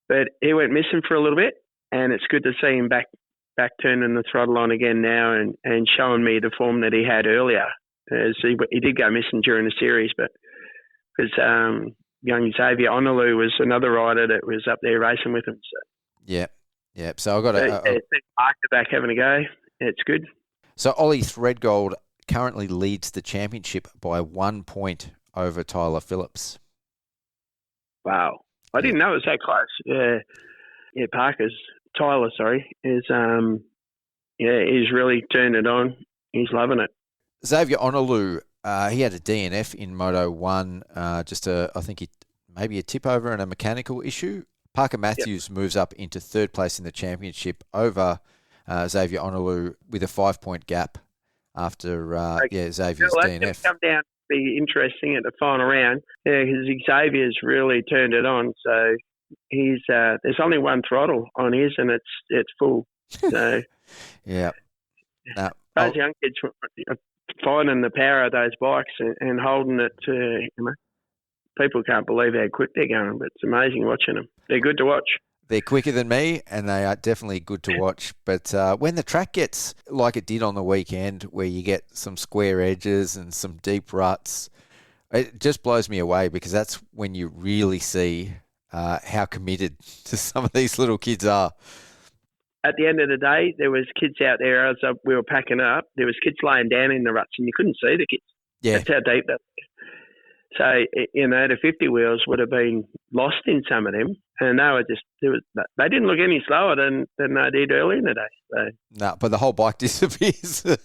S4: but he went missing for a little bit, and it's good to see him back turning the throttle on again now and showing me the form that he had earlier. He did go missing during the series, but because young Xavier Honolulu was another rider that was up there racing with him. So.
S1: Yeah. So I got
S4: Parker back having a go. It's good.
S1: So Ollie Threadgold currently leads the championship by 1 point over Tyler Phillips.
S4: Wow. I didn't know it was that close. Yeah, Tyler, is he's really turned it on. He's loving it.
S1: Xavier Honolulu, he had a DNF in Moto 1, I think maybe a tip over and a mechanical issue. Parker Matthews moves up into third place in the championship over Xavier Honolulu with a 5-point gap after Xavier's DNF.
S4: That's come down to be interesting at the final round. Yeah, because Xavier's really turned it on. So he's there's only one throttle on his, and it's full. So
S1: yeah,
S4: those young kids are finding the power of those bikes and holding it to people can't believe how quick they're going, but it's amazing watching them. They're good to watch.
S1: They're quicker than me, and they are definitely good to watch. But when the track gets like it did on the weekend, where you get some square edges and some deep ruts, it just blows me away because that's when you really see how committed to some of these little kids are.
S4: At the end of the day, there was kids out there as we were packing up. There was kids laying down in the ruts, and you couldn't see the kids.
S1: Yeah,
S4: that's how deep that. So, the 50 wheels would have been lost in some of them, and they didn't look any slower than they did early in the day. So.
S1: No, but the whole bike disappears.
S4: They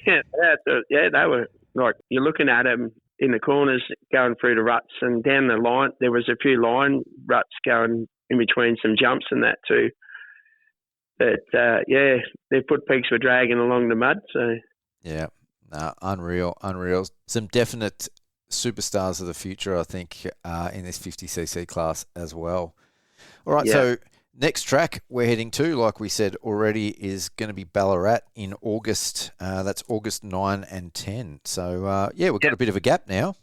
S4: were like, you're looking at them in the corners going through the ruts, and down the line there was a few line ruts going in between some jumps and that too. But their foot peaks were dragging along the mud. So
S1: yeah, no, unreal. Some definite superstars of the future, I think, in this 50cc class as well. All right, So next track we're heading to, like we said already, is going to be Ballarat in August. That's August 9 and 10. So, we've got a bit of a gap now.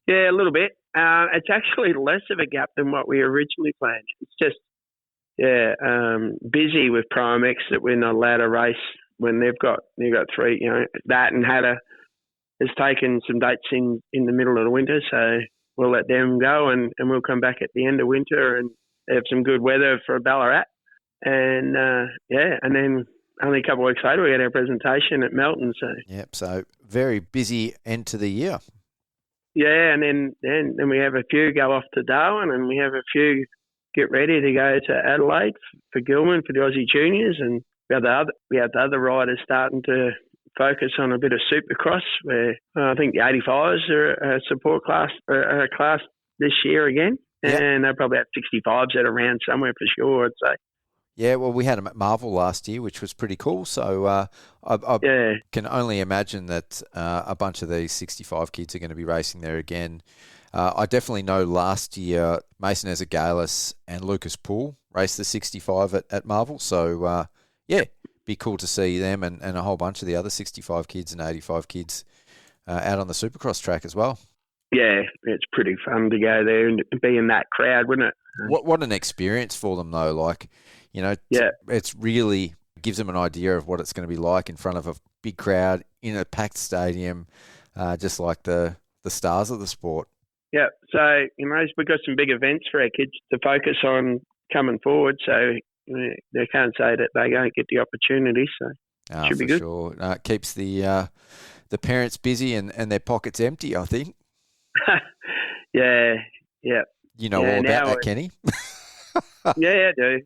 S4: Yeah, a little bit. It's actually less of a gap than what we originally planned. It's just, busy with Primex that we're not allowed to race when they've got 3, that and Hatter has taken some dates in the middle of the winter, so we'll let them go and we'll come back at the end of winter and have some good weather for Ballarat. And, and then only a couple of weeks later we had our presentation at Melton. So
S1: so very busy end to the year.
S4: Yeah, and then we have a few go off to Darwin, and we have a few get ready to go to Adelaide for Gilman for the Aussie Juniors, and we have the other riders starting to focus on a bit of Supercross, where I think the 85s are a support class, a class this year again, and they'll probably have 65s at around somewhere for sure, I'd say.
S1: Yeah, well, we had them at Marvel last year, which was pretty cool. So I can only imagine that a bunch of these 65 kids are going to be racing there again. I definitely know last year Mason Ezagalis and Lucas Poole raced the 65 at Marvel. So, be cool to see them and a whole bunch of the other 65 kids and 85 kids out on the Supercross track as well. Yeah,
S4: it's pretty fun to go there and be in that crowd, wouldn't it?
S1: What an experience for them, though. Like, it's really gives them an idea of what it's going to be like in front of a big crowd in a packed stadium, just like the stars of the sport.
S4: Yeah, so, we've got some big events for our kids to focus on coming forward, so they can't say that they don't get the opportunity, so should be good.
S1: Sure. It keeps the parents busy and their pockets empty, I think.
S4: Yeah.
S1: You know all about that, Kenny?
S4: Yeah, I do.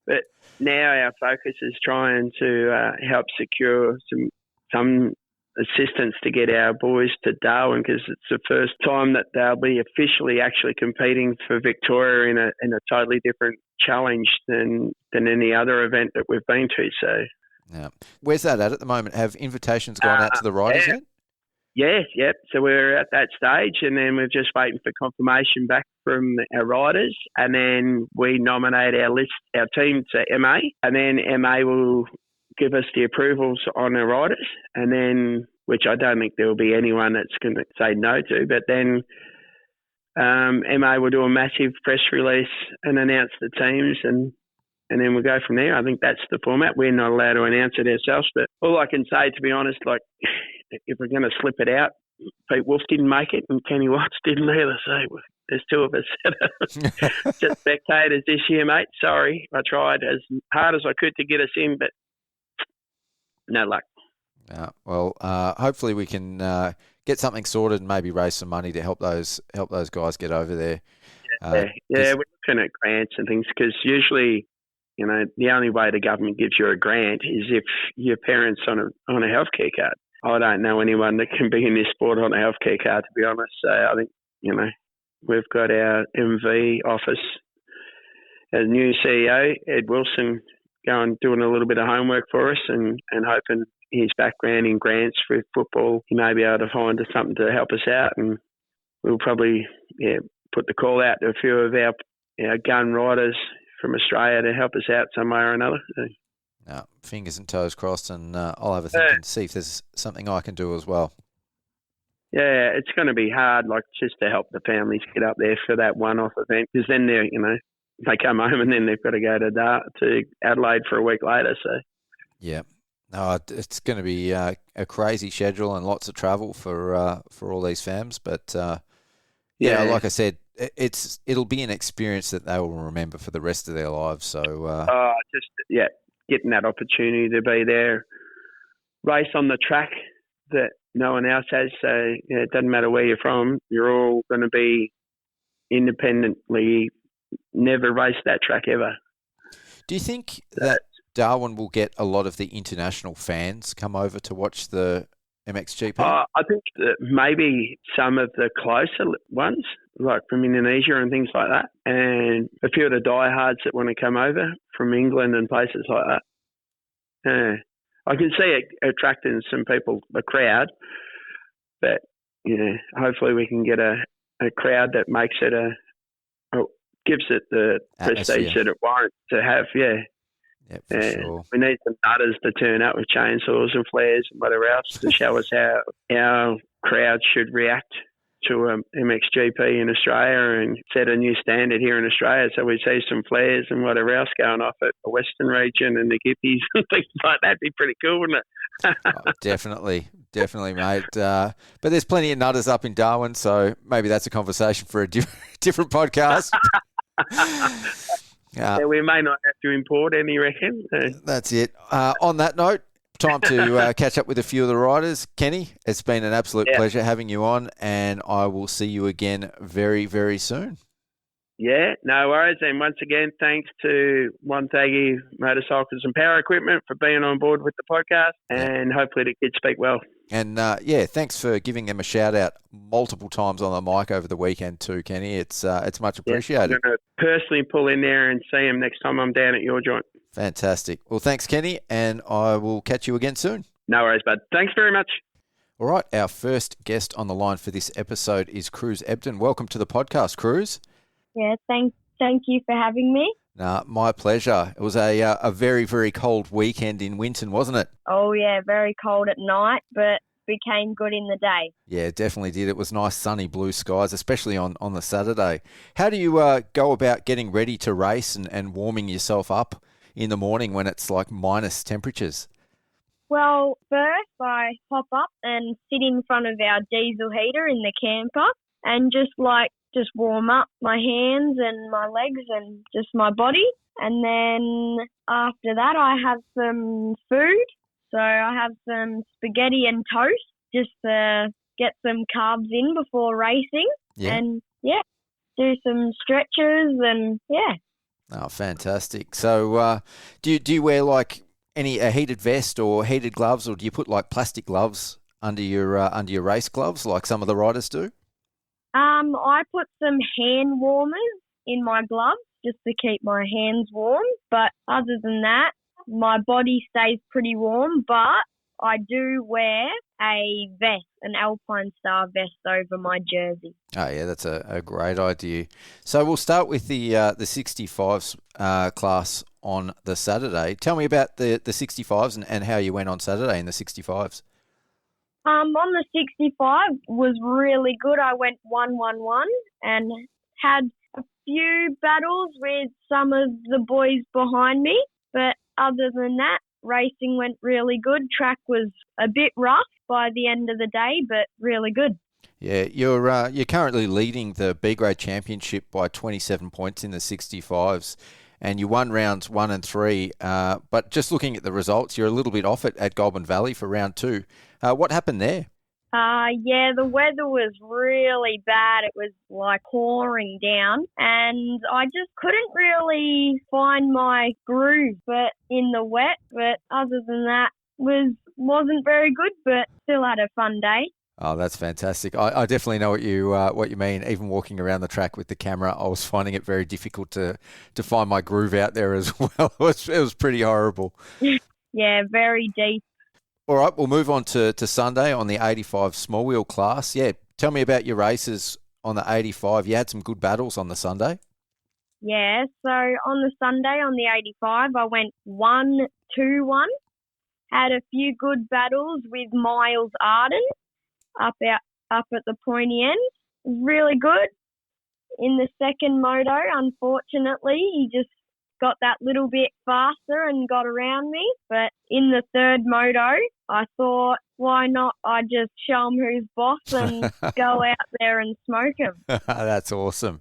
S4: But now our focus is trying to help secure some assistance to get our boys to Darwin, because it's the first time that they'll be officially actually competing for Victoria in a totally different challenge than any other event that we've been to. So,
S1: yeah. Where's that at the moment? Have invitations gone out to the riders yet?
S4: Yes, yep. So we're at that stage, and then we're just waiting for confirmation back from our riders, and then we nominate our team to MA, and then MA will give us the approvals on our riders, and then, which I don't think there will be anyone that's going to say no to, but then MA will do a massive press release and announce the teams, and then we'll go from there. I think that's the format. We're not allowed to announce it ourselves, but all I can say, to be honest, like, if we're going to slip it out, Pete Wolf didn't make it and Kenny Watts didn't either, so there's two of us that are just spectators this year, mate. Sorry, I tried as hard as I could to get us in, but no luck. Hopefully we can get something sorted and maybe raise some money to help those guys get over there. We're looking at grants and things, because usually, the only way the government gives you a grant is if your parents on a healthcare card. I don't know anyone that can be in this sport on a healthcare card, to be honest. So I think, we've got our MV office, a new CEO, Ed Wilson, doing a little bit of homework for us and hoping his background in grants for football, he may be able to find something to help us out, and we'll probably put the call out to a few of our gun riders from Australia to help us out some way or another. So.
S1: Fingers and toes crossed, and I'll have a think and see if there's something I can do as well.
S4: Yeah, it's going to be hard, like, just to help the families get up there for that one-off event, because then they come home and then they've got to go to Adelaide for a week later. So, yeah,
S1: no, it's going to be a crazy schedule and lots of travel for all these fams. But like I said, it'll be an experience that they will remember for the rest of their lives. So, getting that opportunity to be there, race on the track that
S4: no one else has. So it doesn't matter where you're from. You're all going to be independently, never race that track ever.
S1: Do you think that Darwin will get a lot of the international fans come over to watch the MXGP?
S4: I think that maybe some of the closer ones, like from Indonesia and things like that, and a few of the diehards that want to come over from England and places like that. I can see it attracting some people, a crowd, but hopefully we can get a crowd that makes it gives it the prestige that it warrants to have. Yeah.
S1: Yeah, for sure.
S4: We need some nutters to turn up with chainsaws and flares and whatever else to show us how our crowd should react to MXGP in Australia and set a new standard here in Australia. So we see some flares and whatever else going off at the Western region and the Gippies and things like that. That'd be pretty cool, wouldn't it?
S1: Oh, definitely, mate. But there's plenty of nutters up in Darwin, so maybe that's a conversation for a different podcast.
S4: Yeah, we may not have to import any, reckon.
S1: That's it. On that note, time to catch up with a few of the riders. Kenny, it's been an absolute pleasure having you on, and I will see you again very, very soon.
S4: Yeah, no worries. And once again, thanks to Wonthaggi Motorcycles and Power Equipment for being on board with the podcast, and hopefully the kids speak well. And
S1: thanks for giving them a shout out multiple times on the mic over the weekend too, Kenny. It's much appreciated.
S4: I'm going to personally pull in there and see him next time I'm down at your joint.
S1: Fantastic. Well, thanks, Kenny, and I will catch you again soon.
S4: No worries, bud. Thanks very much.
S1: All right, our first guest on the line for this episode is Cruz Ebdon. Welcome to the podcast, Cruz.
S2: Yeah, thank you for having me.
S1: My pleasure. It was a very, very cold weekend in Winton, wasn't it?
S2: Oh, yeah, very cold at night, but became good in the day.
S1: Yeah, it definitely did. It was nice sunny blue skies, especially on the Saturday. How do you go about getting ready to race and warming yourself up in the morning when it's like minus temperatures?
S2: Well, first I hop up and sit in front of our diesel heater in the camper and just warm up my hands and my legs and just my body. And then after that, I have some food. So I have some spaghetti and toast just to get some carbs in before racing.
S1: Yeah.
S2: And, do some stretches and,
S1: Oh, fantastic. So do you wear like a heated vest or heated gloves, or do you put like plastic gloves under your race gloves like some of the riders do?
S2: I put some hand warmers in my gloves just to keep my hands warm. But other than that, my body stays pretty warm. But I do wear a vest, an Alpine Star vest over my jersey.
S1: Oh, yeah, that's a great idea. So we'll start with the 65s class on the Saturday. Tell me about the 65s and how you went on Saturday in the 65s.
S2: On the 65 was really good. I went 1-1-1 and had a few battles with some of the boys behind me. But other than that, racing went really good. Track was a bit rough by the end of the day, but really good.
S1: Yeah, you're currently leading the B grade championship by 27 points in the 65s, and you won rounds 1 and 3. But just looking at the results, you're a little bit off it at Goulburn Valley for round 2. What happened there?
S2: The weather was really bad. It was like pouring down, and I just couldn't really find my groove in the wet. But other than that, wasn't very good, but still had a fun day.
S1: Oh, that's fantastic. I definitely know what you mean. Even walking around the track with the camera, I was finding it very difficult to find my groove out there as well. It was pretty horrible.
S2: Yeah, very deep.
S1: All right, we'll move on to Sunday on the 85 small wheel class. Yeah, tell me about your races on the 85. You had some good battles on the Sunday.
S2: Yeah, so on the Sunday on the 85, I went 1-2-1. Had a few good battles with Miles Arden up at the pointy end. It was really good. In the second moto, unfortunately, he just got that little bit faster and got around me. But in the third moto, I thought, why not? I just show him who's boss and go out there and smoke him.
S1: That's awesome.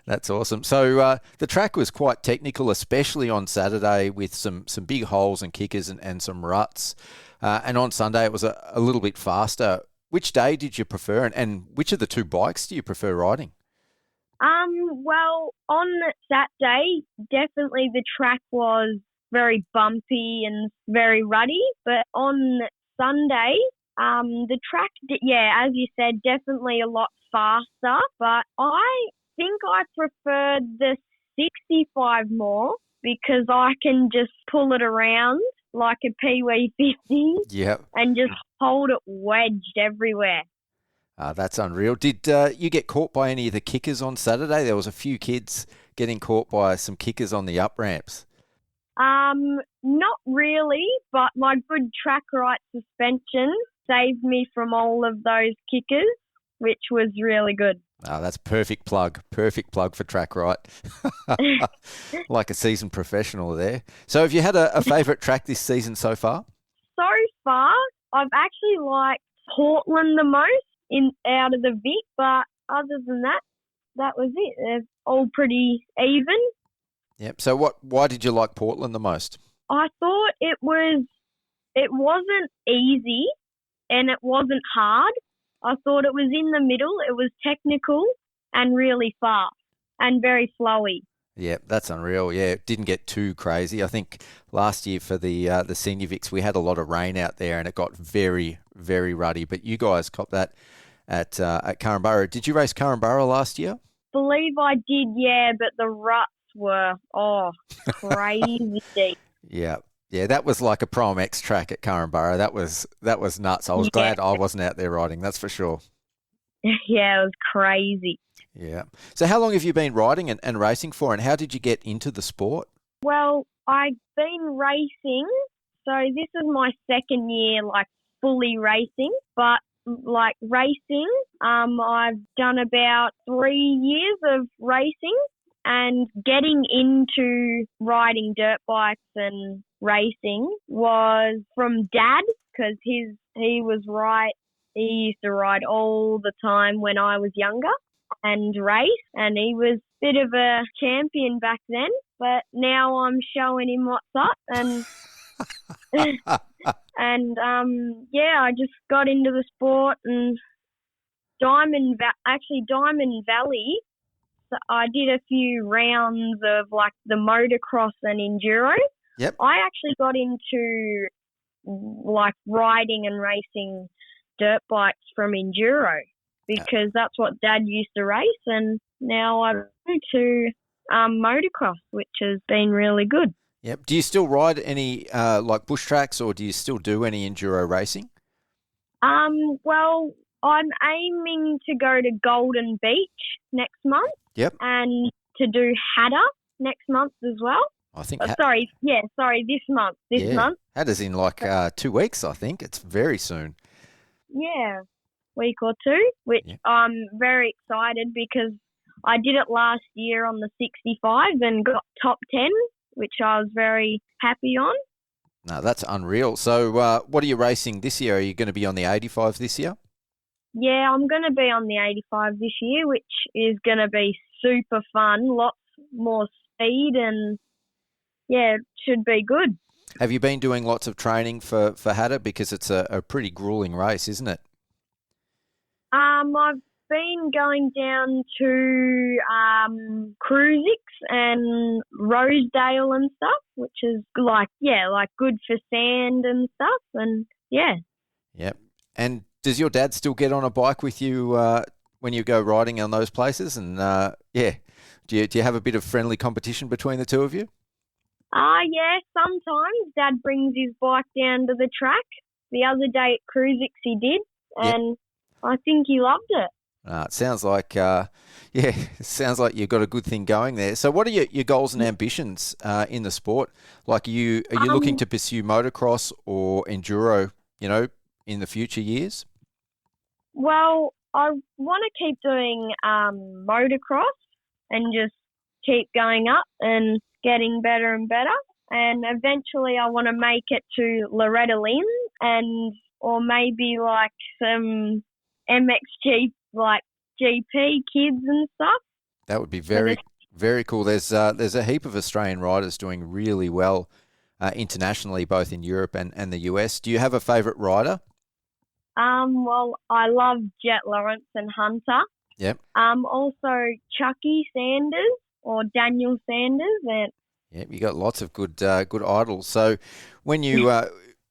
S1: So the track was quite technical, especially on Saturday with some big holes and kickers and some ruts. And on Sunday, it was a little bit faster. Which day did you prefer, and which of the two bikes do you prefer riding?
S2: Well, on Saturday, definitely the track was very bumpy and very ruddy. But on Sunday, the track, as you said, definitely a lot faster. But I think I preferred the 65 more because I can just pull it around like a PE50 and just hold it wedged everywhere.
S1: That's unreal. Did you get caught by any of the kickers on Saturday? There was a few kids getting caught by some kickers on the up ramps.
S2: Not really, but my good track right suspension saved me from all of those kickers, which was really good.
S1: Oh, that's perfect plug for track right. Like a seasoned professional there. So have you had a favourite track this season so far?
S2: So far, I've actually liked Portland the most out of the Vic, but other than that, that was it. They're all pretty even.
S1: Yep. So why did you like Portland the most?
S2: I thought it wasn't easy and it wasn't hard. I thought it was in the middle. It was technical and really fast and very flowy.
S1: Yeah, that's unreal. Yeah, it didn't get too crazy. I think last year for the Senior Vics, we had a lot of rain out there and it got very, very ruddy. But you guys copped that at Curramborough. Did you race Curramborough last year?
S2: Believe I did, yeah, but the ruts were, crazy deep.
S1: Yeah. Yeah, that was like a Prom X track at Curramborough. That was nuts. I was glad I wasn't out there riding, that's for sure.
S2: Yeah, it was crazy.
S1: Yeah. So how long have you been riding and racing for, and how did you get into the sport?
S2: Well, I've been racing, so this is my second year, fully racing, but racing, I've done about 3 years of racing, and getting into riding dirt bikes and racing was from Dad, because he used to ride all the time when I was younger and race, and he was a bit of a champion back then, but now I'm showing him what's up, and I just got into the sport, and Diamond Valley, so I did a few rounds of the motocross and enduro.
S1: Yep.
S2: I actually got into riding and racing dirt bikes from enduro because that's what Dad used to race, and now I go to motocross, which has been really good.
S1: Yep. Do you still ride any bush tracks, or do you still do any enduro racing?
S2: Well, I'm aiming to go to Golden Beach next month.
S1: Yep.
S2: And to do Hatter next month as well.
S1: I think.
S2: This month. This month.
S1: Hatter's in 2 weeks, I think. It's very soon.
S2: Yeah, week or two, which I'm very excited because I did it last year on the 65 and got top 10, which I was very happy on.
S1: No, that's unreal. So what are you racing this year? Are you going to be on the 85 this year?
S2: Yeah, I'm going to be on the 85 this year, which is going to be super fun, lots more speed, and it should be good.
S1: Have you been doing lots of training for Hatter? Because it's a pretty grueling race, isn't it?
S2: I've been going down to Cruz and Rosedale and stuff, which is good for sand and stuff, and yeah. Yep.
S1: And does your dad still get on a bike with you when you go riding on those places? And do you have a bit of friendly competition between the two of you?
S2: Yeah, sometimes Dad brings his bike down to the track. The other day at Cruisix he did, and I think he loved it.
S1: It sounds like, you've got a good thing going there. So what are your goals and ambitions in the sport? Are you looking to pursue motocross or enduro, in the future years?
S2: Well, I want to keep doing motocross and just keep going up and getting better and better. And eventually I want to make it to Loretta Lynn or maybe some MXG, GP kids and stuff.
S1: That would be very, very cool. There's a heap of Australian riders doing really well internationally, both in Europe and the US. Do you have a favourite rider?
S2: Well, I love Jet Lawrence and Hunter.
S1: Yep.
S2: Also Chucky Sanders or Daniel Sanders. And
S1: Yep. You got lots of good idols. So when you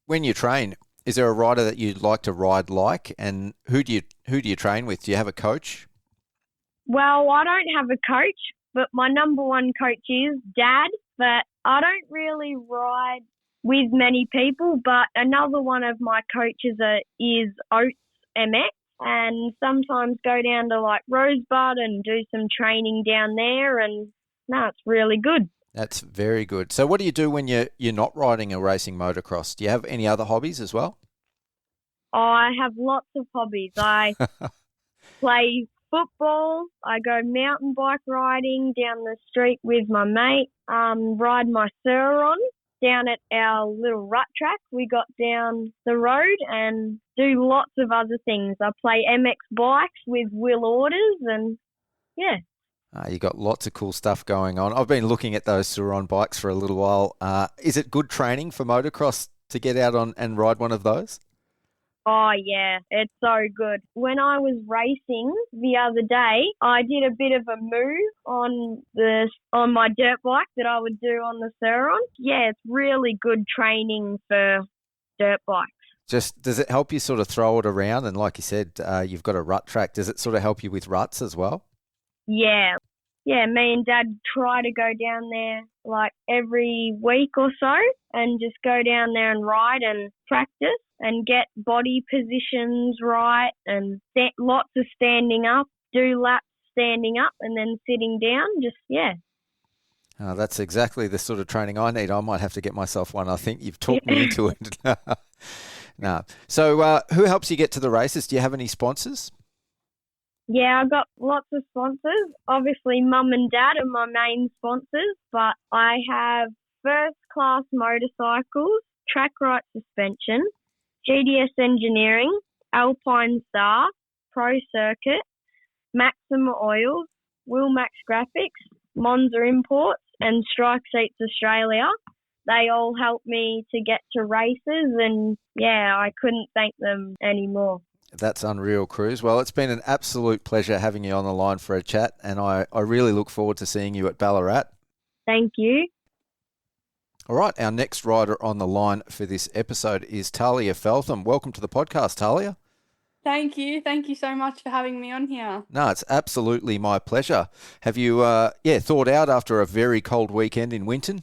S1: when you train, is there a rider that you'd like to ride like, and who do you train with? Do you have a coach?
S2: well, I don't have a coach, but my number one coach is Dad. But I don't really ride with many people. But another one of my coaches is Oates MX. And sometimes go down to like Rosebud and do some training down there, and no, it's really good.
S1: That's very good. So what do you do when you're not riding or racing motocross? Do you have any other hobbies as well?
S2: I have lots of hobbies. I play football. I go mountain bike riding down the street with my mate. Ride my Sur-on down at our little rut track we got down the road, and do lots of other things. I play MX bikes with Will Orders, and yeah.
S1: You got lots of cool stuff going on. I've been looking at those Sur-on bikes for a little while. Is it good training for motocross to get out on and ride one of those?
S2: Oh, yeah, it's so good. When I was racing the other day, I did a bit of a move on my dirt bike that I would do on the Sur-on. Yeah, it's really good training for dirt bikes.
S1: Just does it help you sort of throw it around? And like you said, you've got a rut track. Does it sort of help you with ruts as well?
S2: Yeah. Yeah, me and Dad try to go down there like every week or so and just go down there and ride and practice and get body positions right and lots of standing up, do laps standing up and then sitting down. Just, yeah.
S1: Oh, that's exactly the sort of training I need. I might have to get myself one. I think you've talked me into it. No. So who helps you get to the races? Do you have any sponsors?
S2: Yeah, I've got lots of sponsors. Obviously, Mum and Dad are my main sponsors, but I have First Class Motorcycles, Track Right Suspension, GDS Engineering, Alpine Star, Pro Circuit, Maxima Oils, Wilmax Graphics, Monza Imports, and Strike Seats Australia. They all help me to get to races, and yeah, I couldn't thank them anymore.
S1: That's unreal, Cruz. Well, it's been an absolute pleasure having you on the line for a chat, and I really look forward to seeing you at Ballarat.
S2: Thank you.
S1: All right, our next rider on the line for this episode is Tahlia Feltham. Welcome to the podcast, Tahlia.
S5: Thank you. Thank you so much for having me on here.
S1: No, it's absolutely my pleasure. Have you, thawed out after a very cold weekend in Winton?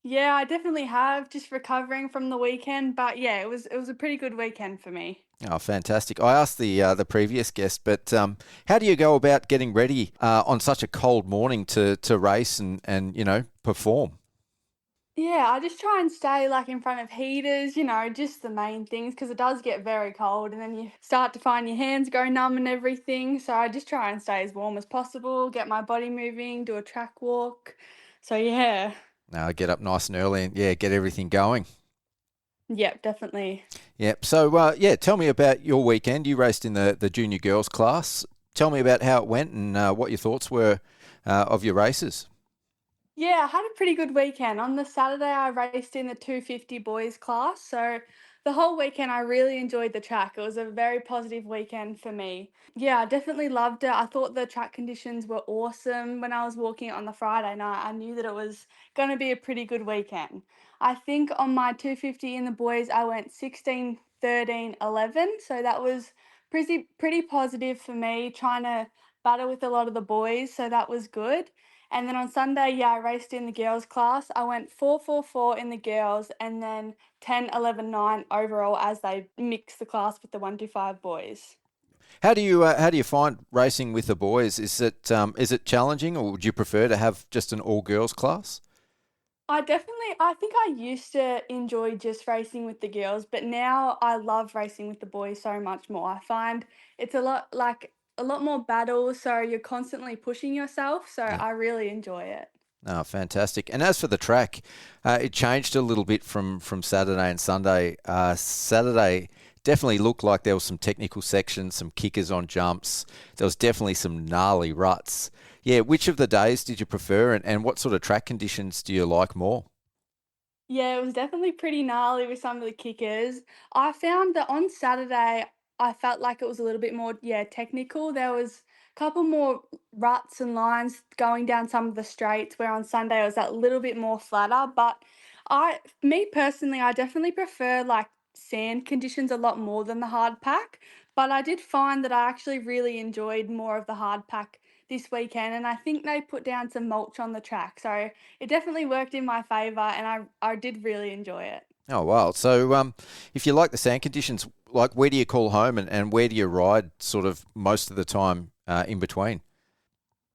S5: Yeah, I definitely have, just recovering from the weekend, but yeah, it was a pretty good weekend for me.
S1: Oh, fantastic. I asked the previous guest, but how do you go about getting ready on such a cold morning to race and perform?
S5: Yeah, I just try and stay like in front of heaters, just the main things, because it does get very cold and then you start to find your hands go numb and everything. So I just try and stay as warm as possible, get my body moving, do a track walk. So yeah.
S1: Now get up nice and early and get everything going.
S5: Yep, definitely.
S1: Yep. So tell me about your weekend. You raced in the junior girls class. Tell me about how it went and what your thoughts were of your races.
S5: Yeah, I had a pretty good weekend. On the Saturday, I raced in the 250 boys class. So the whole weekend, I really enjoyed the track. It was a very positive weekend for me. Yeah, I definitely loved it. I thought the track conditions were awesome. When I was walking it on the Friday night, I knew that it was going to be a pretty good weekend. I think on my 250 in the boys, I went 16, 13, 11. So that was pretty positive for me, trying to battle with a lot of the boys. So that was good. And then on Sunday, I raced in the girls class. I went 4-4-4 in the girls and then 10-11-9 overall as they mix the class with the 125 boys.
S1: How do you find racing with the boys? Is it challenging, or would you prefer to have just an all girls class?
S5: I think I used to enjoy just racing with the girls, but now I love racing with the boys so much more. I find it's a lot more battles, so you're constantly pushing yourself, so I really enjoy it.
S1: Oh, fantastic. And as for the track, it changed a little bit from Saturday and Sunday. Saturday definitely looked like there was some technical sections, some kickers on jumps. There was definitely some gnarly ruts. Yeah, which of the days did you prefer, and what sort of track conditions do you like more?
S5: Yeah, it was definitely pretty gnarly with some of the kickers. I found that on Saturday, I felt like it was a little bit more, technical. There was a couple more ruts and lines going down some of the straights, where on Sunday it was that little bit more flatter. But me personally, I definitely prefer like sand conditions a lot more than the hard pack. But I did find that I actually really enjoyed more of the hard pack this weekend, and I think they put down some mulch on the track. So it definitely worked in my favour, and I did really enjoy it.
S1: Oh, wow. So if you like the sand conditions, like where do you call home and where do you ride sort of most of the time in between?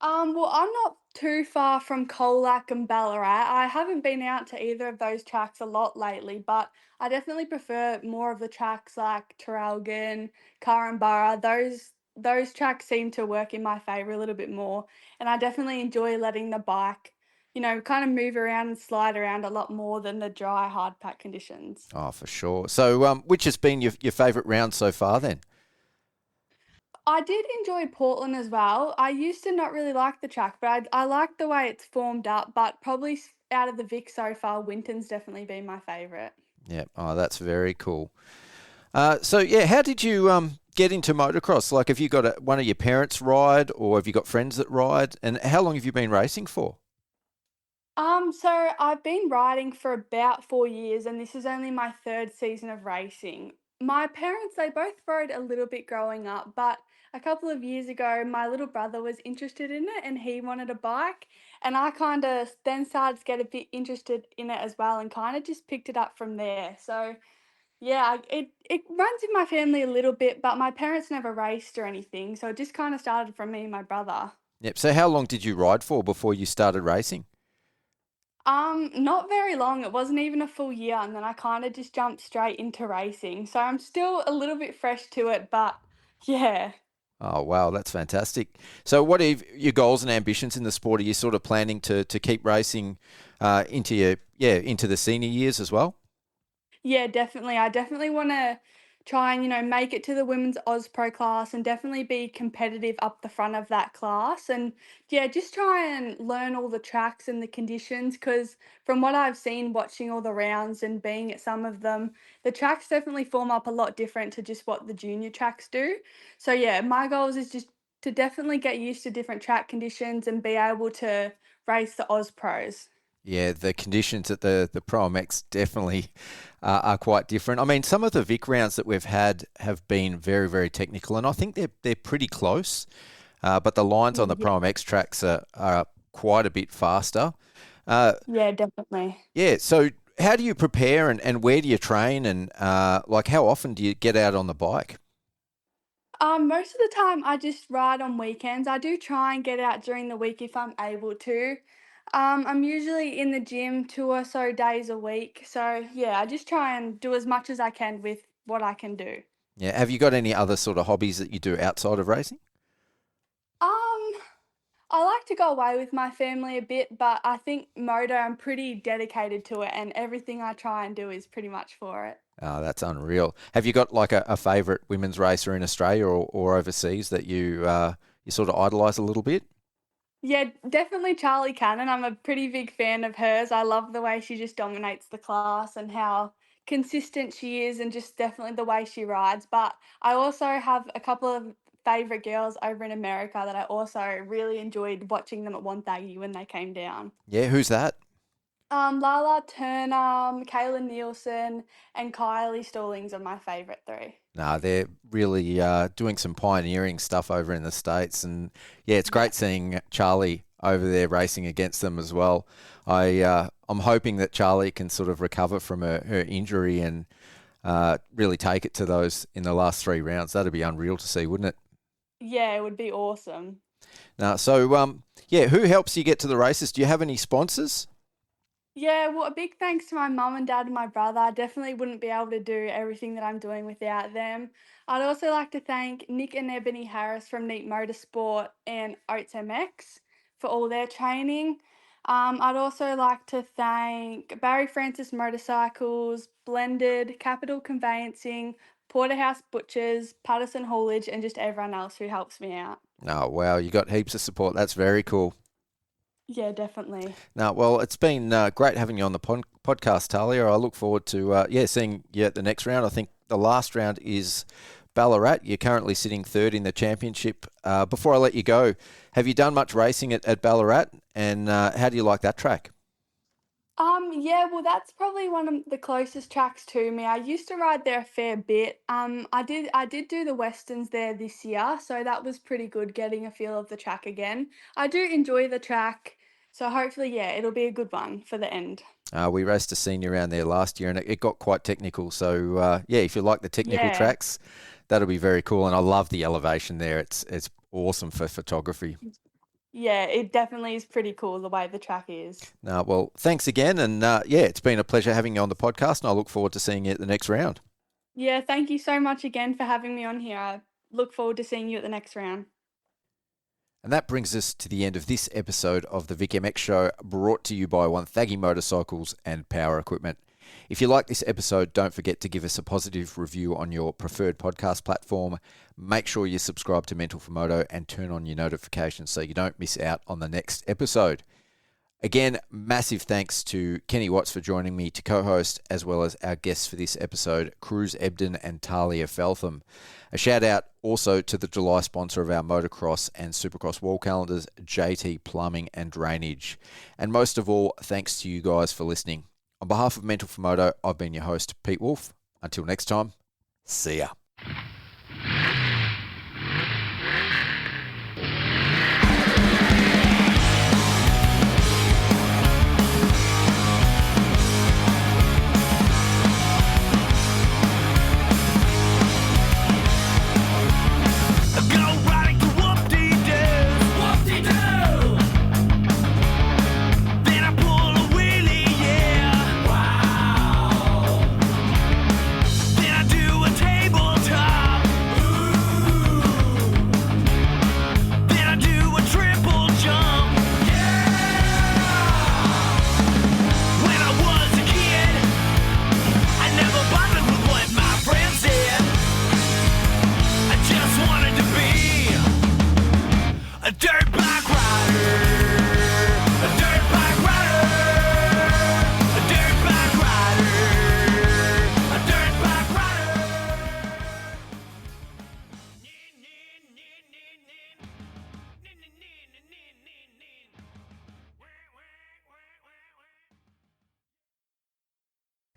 S5: Well, I'm not too far from Colac and Ballarat. I haven't been out to either of those tracks a lot lately, but I definitely prefer more of the tracks like Traralgon, Currambara. Those tracks seem to work in my favour a little bit more, and I definitely enjoy letting the bike, kind of move around and slide around a lot more than the dry hard pack conditions.
S1: Oh, for sure. So which has been your favourite round so far then?
S5: I did enjoy Portland as well. I used to not really like the track, but I like the way it's formed up. But probably out of the Vic so far, Winton's definitely been my favourite.
S1: Yeah. Oh, that's very cool. So, yeah, how did you get into motocross? Like, have you got one of your parents ride or have you got friends that ride? And how long have you been racing for?
S5: So I've been riding for about 4 years, and this is only my third season of racing. My parents, they both rode a little bit growing up, but a couple of years ago, my little brother was interested in it and he wanted a bike. And I kind of then started to get a bit interested in it as well and kind of just picked it up from there. So, yeah, it runs in my family a little bit, but my parents never raced or anything. So it just kind of started from me and my brother.
S1: Yep. So, how long did you ride for before you started racing?
S5: Not very long. It wasn't even a full year, and then I kind of just jumped straight into racing. So I'm still a little bit fresh to it, but yeah.
S1: Oh, wow, that's fantastic. So, what are your goals and ambitions in the sport? Are you sort of planning to keep racing into the senior years as well?
S5: Yeah, definitely. I definitely want to try and, make it to the women's Oz Pro class and definitely be competitive up the front of that class. And yeah, just try and learn all the tracks and the conditions because from what I've seen watching all the rounds and being at some of them, the tracks definitely form up a lot different to just what the junior tracks do. So yeah, my goals is just to definitely get used to different track conditions and be able to race the Oz Pros.
S1: Yeah, the conditions at the Pro MX definitely are quite different. I mean, some of the Vic rounds that we've had have been very, very technical, and I think they're pretty close. But the lines on the Pro MX tracks are quite a bit faster.
S5: Yeah, definitely.
S1: Yeah, so how do you prepare and where do you train and like how often do you get out on the bike?
S5: Most of the time I just ride on weekends. I do try and get out during the week if I'm able to. I'm usually in the gym 2 or so days a week. So yeah, I just try and do as much as I can with what I can do.
S1: Yeah, have you got any other sort of hobbies that you do outside of racing?
S5: Um, I like to go away with my family a bit, but I think moto, I'm pretty dedicated to it, and everything I try and do is pretty much for it.
S1: Oh, that's unreal. Have you got like a favourite women's racer in Australia or overseas that you sort of idolise a little bit?
S5: Yeah, definitely Charlie Cannon. I'm a pretty big fan of hers. I love the way she just dominates the class and how consistent she is and just definitely the way she rides. But I also have a couple of favourite girls over in America that I also really enjoyed watching them at Wonthaggi when they came down.
S1: Yeah, who's that?
S5: Lala Turner, Michaela Nielsen, and Kylie Stallings are my favourite three.
S1: No, they're really doing some pioneering stuff over in the States. And yeah, it's great seeing Charlie over there racing against them as well. I'm hoping that Charlie can sort of recover from her injury and really take it to those in the last 3 rounds. That'd be unreal to see, wouldn't it?
S5: Yeah, it would be awesome.
S1: Now, so yeah, who helps you get to the races? Do you have any sponsors?
S5: Yeah, well, a big thanks to my mum and dad and my brother. I definitely wouldn't be able to do everything that I'm doing without them. I'd also like to thank Nick and Ebony Harris from Neat Motorsport and Oates MX for all their training. I'd also like to thank Barry Francis Motorcycles, Blended, Capital Conveyancing, Porterhouse Butchers, Patterson Haulage, and just everyone else who helps me out.
S1: Oh, wow, you got heaps of support. That's very cool.
S5: Yeah, definitely.
S1: No, well, it's been great having you on the podcast, Talia. I look forward to seeing you at the next round. I think the last round is Ballarat. You're currently sitting third in the championship. Before I let you go, have you done much racing at Ballarat, and how do you like that track?
S5: Yeah, well, that's probably one of the closest tracks to me. I used to ride there a fair bit. I did do the Westerns there this year, so that was pretty good getting a feel of the track again. I do enjoy the track, so hopefully, yeah, it'll be a good one for the end.
S1: We raced a senior around there last year, and it got quite technical. So, if you like the technical
S5: Yeah,
S1: tracks, that'll be very cool. And I love the elevation there. It's awesome for photography.
S5: yeah, it definitely is pretty cool the way the track is.
S1: Well, thanks again. And, it's been a pleasure having you on the podcast, and I look forward to seeing you at the next round.
S5: Yeah, thank you so much again for having me on here. I look forward to seeing you at the next round.
S1: And that brings us to the end of this episode of the Vic MX Show, brought to you by Wonthaggi Motorcycles and Power Equipment. If you like this episode, don't forget to give us a positive review on your preferred podcast platform. Make sure you subscribe to Mental for Moto and turn on your notifications so you don't miss out on the next episode. Again, massive thanks to Kenny Watts for joining me to co-host, as well as our guests for this episode, Cruz Ebdon and Tahlia Feltham. A shout out also to the July sponsor of our motocross and supercross wall calendars, JT Plumbing and Drainage. And most of all, thanks to you guys for listening. On behalf of Mental for Moto, I've been your host, Pete Wolf. Until next time, see ya.